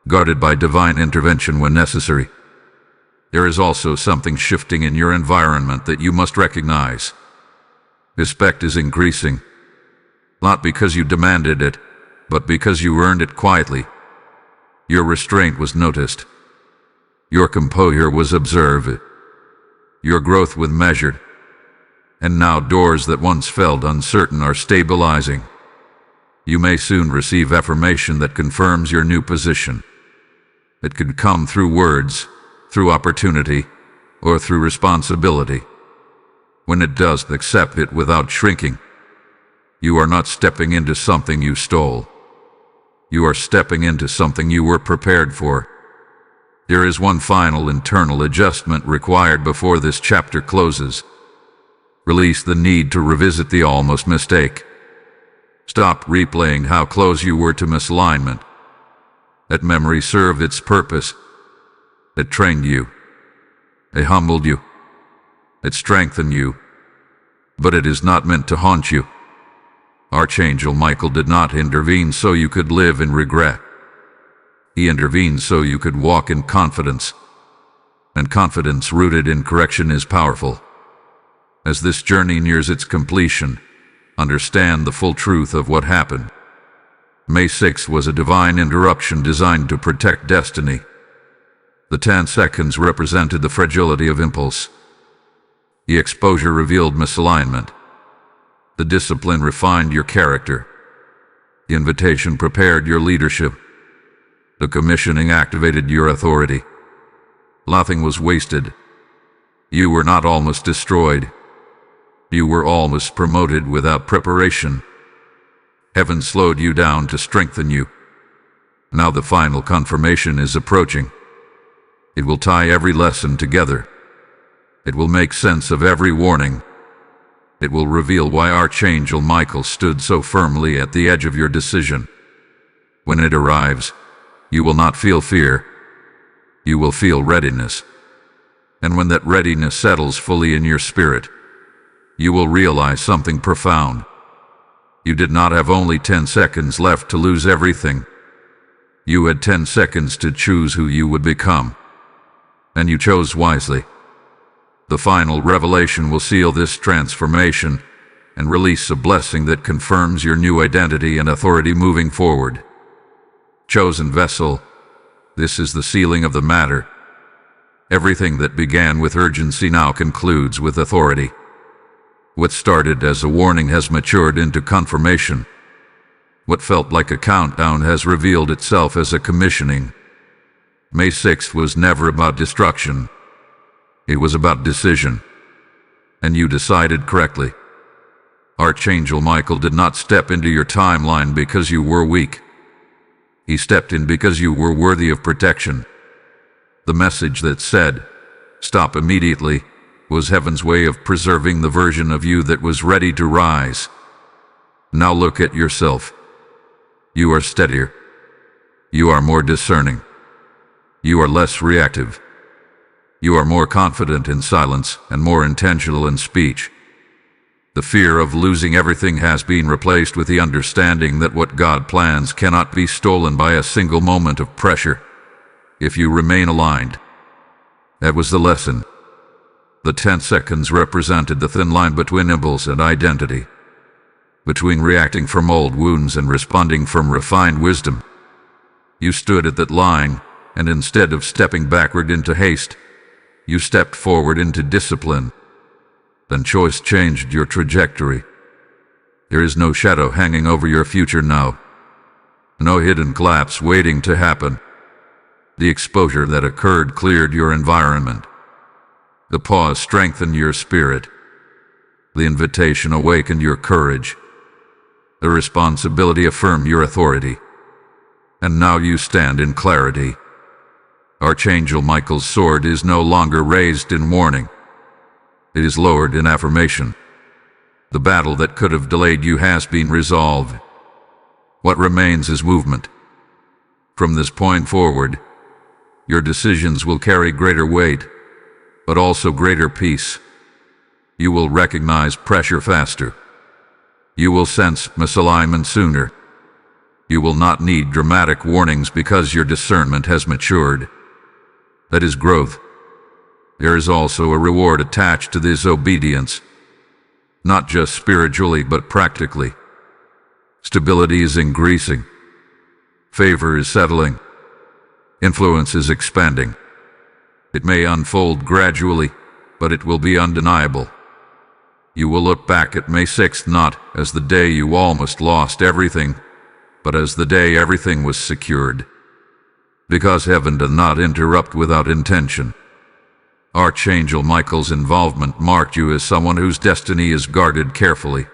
Speaker 1: Guarded by divine intervention when necessary. There is also something shifting in your environment that you must recognize. Respect is increasing, not because you demanded it, but because you earned it quietly. Your restraint was noticed. Your composure was observed. Your growth was measured. And now doors that once felt uncertain are stabilizing. You may soon receive affirmation that confirms your new position. It could come through words, through opportunity, or through responsibility. When it does, accept it without shrinking. You are not stepping into something you stole. You are stepping into something you were prepared for. There is one final internal adjustment required before this chapter closes. Release the need to revisit the almost mistake. Stop replaying how close you were to misalignment. That memory served its purpose. It trained you. It humbled you. It strengthened you. But it is not meant to haunt you. Archangel Michael did not intervene so you could live in regret. He intervened so you could walk in confidence. and confidence rooted in correction is powerful. As this journey nears its completion, understand the full truth of what happened. May 6th was a divine interruption designed to protect destiny. The 10 seconds represented the fragility of impulse. The exposure revealed misalignment. The discipline refined your character. The invitation prepared your leadership. The commissioning activated your authority. Nothing was wasted. You were not almost destroyed. You were almost promoted without preparation. Heaven slowed you down to strengthen you. Now the final confirmation is approaching. It will tie every lesson together. It will make sense of every warning. It will reveal why Archangel Michael stood so firmly at the edge of your decision. When it arrives, you will not feel fear. You will feel readiness. And when that readiness settles fully in your spirit, you will realize something profound. You did not have only 10 seconds left to lose everything. You had 10 seconds to choose who you would become. And you chose wisely. The final revelation will seal this transformation and release a blessing that confirms your new identity and authority moving forward. Chosen vessel, this is the sealing of the matter. Everything that began with urgency now concludes with authority. What started as a warning has matured into confirmation. What felt like a countdown has revealed itself as a commissioning. May 6th was never about destruction. It was about decision. And you decided correctly. Archangel Michael did not step into your timeline because you were weak. He stepped in because you were worthy of protection. The message that said, "Stop immediately," was heaven's way of preserving the version of you that was ready to rise. Now look at yourself. You are steadier. You are more discerning. You are less reactive. You are more confident in silence and more intentional in speech. The fear of losing everything has been replaced with the understanding that what God plans cannot be stolen by a single moment of pressure, if you remain aligned. That was the lesson. The 10 seconds represented the thin line between impulse and identity, between reacting from old wounds and responding from refined wisdom. You stood at that line, and instead of stepping backward into haste, you stepped forward into discipline. Then choice changed your trajectory. There is no shadow hanging over your future now. No hidden collapse waiting to happen. The exposure that occurred cleared your environment. The pause strengthened your spirit. The invitation awakened your courage. The responsibility affirmed your authority. And now you stand in clarity. Archangel Michael's sword is no longer raised in warning. It is lowered in affirmation. The battle that could have delayed you has been resolved. What remains is movement. From this point forward, your decisions will carry greater weight, but also greater peace. You will recognize pressure faster. You will sense misalignment sooner. You will not need dramatic warnings because your discernment has matured. That is growth. There is also a reward attached to this obedience, not just spiritually but practically. Stability is increasing. Favor is settling. Influence is expanding. It may unfold gradually, but it will be undeniable. You will look back at May 6th not as the day you almost lost everything, but as the day everything was secured. Because heaven does not interrupt without intention. Archangel Michael's involvement marked you as someone whose destiny is guarded carefully.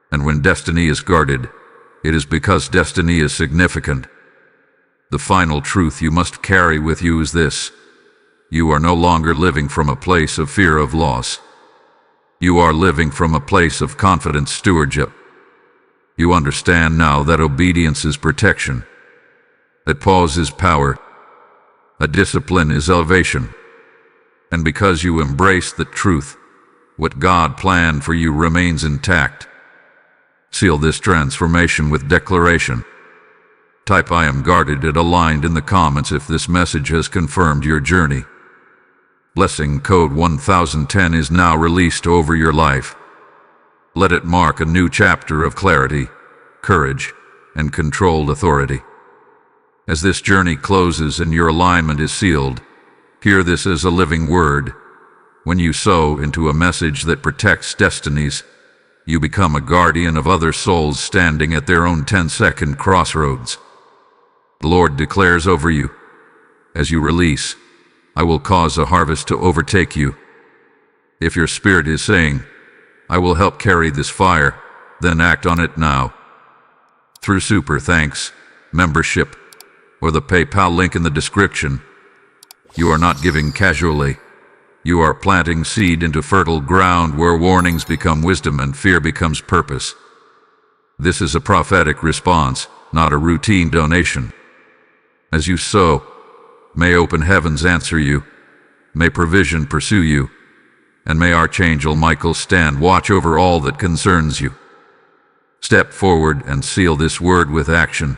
Speaker 1: And when destiny is guarded, it is because destiny is significant. The final truth you must carry with you is this: you are no longer living from a place of fear of loss. You are living from a place of confident stewardship. You understand now that obedience is protection, that pause is power, that discipline is elevation. And because you embrace the truth, what God planned for you remains intact. Seal this transformation with declaration. Type "I am guarded" and aligned in the comments if this message has confirmed your journey. Blessing code 1010 is now released over your life. Let it mark a new chapter of clarity, courage, and controlled authority. As this journey closes and your alignment is sealed, hear this as a living word. When you sow into a message that protects destinies, you become a guardian of other souls standing at their own 10-second crossroads. The Lord declares over you, as you release, I will cause a harvest to overtake you. If your spirit is saying, I will help carry this fire, then act on it now. Through super thanks, membership, or the PayPal link in the description, you are not giving casually. You are planting seed into fertile ground where warnings become wisdom and fear becomes purpose. This is a prophetic response, not a routine donation. As you sow, may open heavens answer you, may provision pursue you, and may Archangel Michael stand watch over all that concerns you. Step forward and seal this word with action.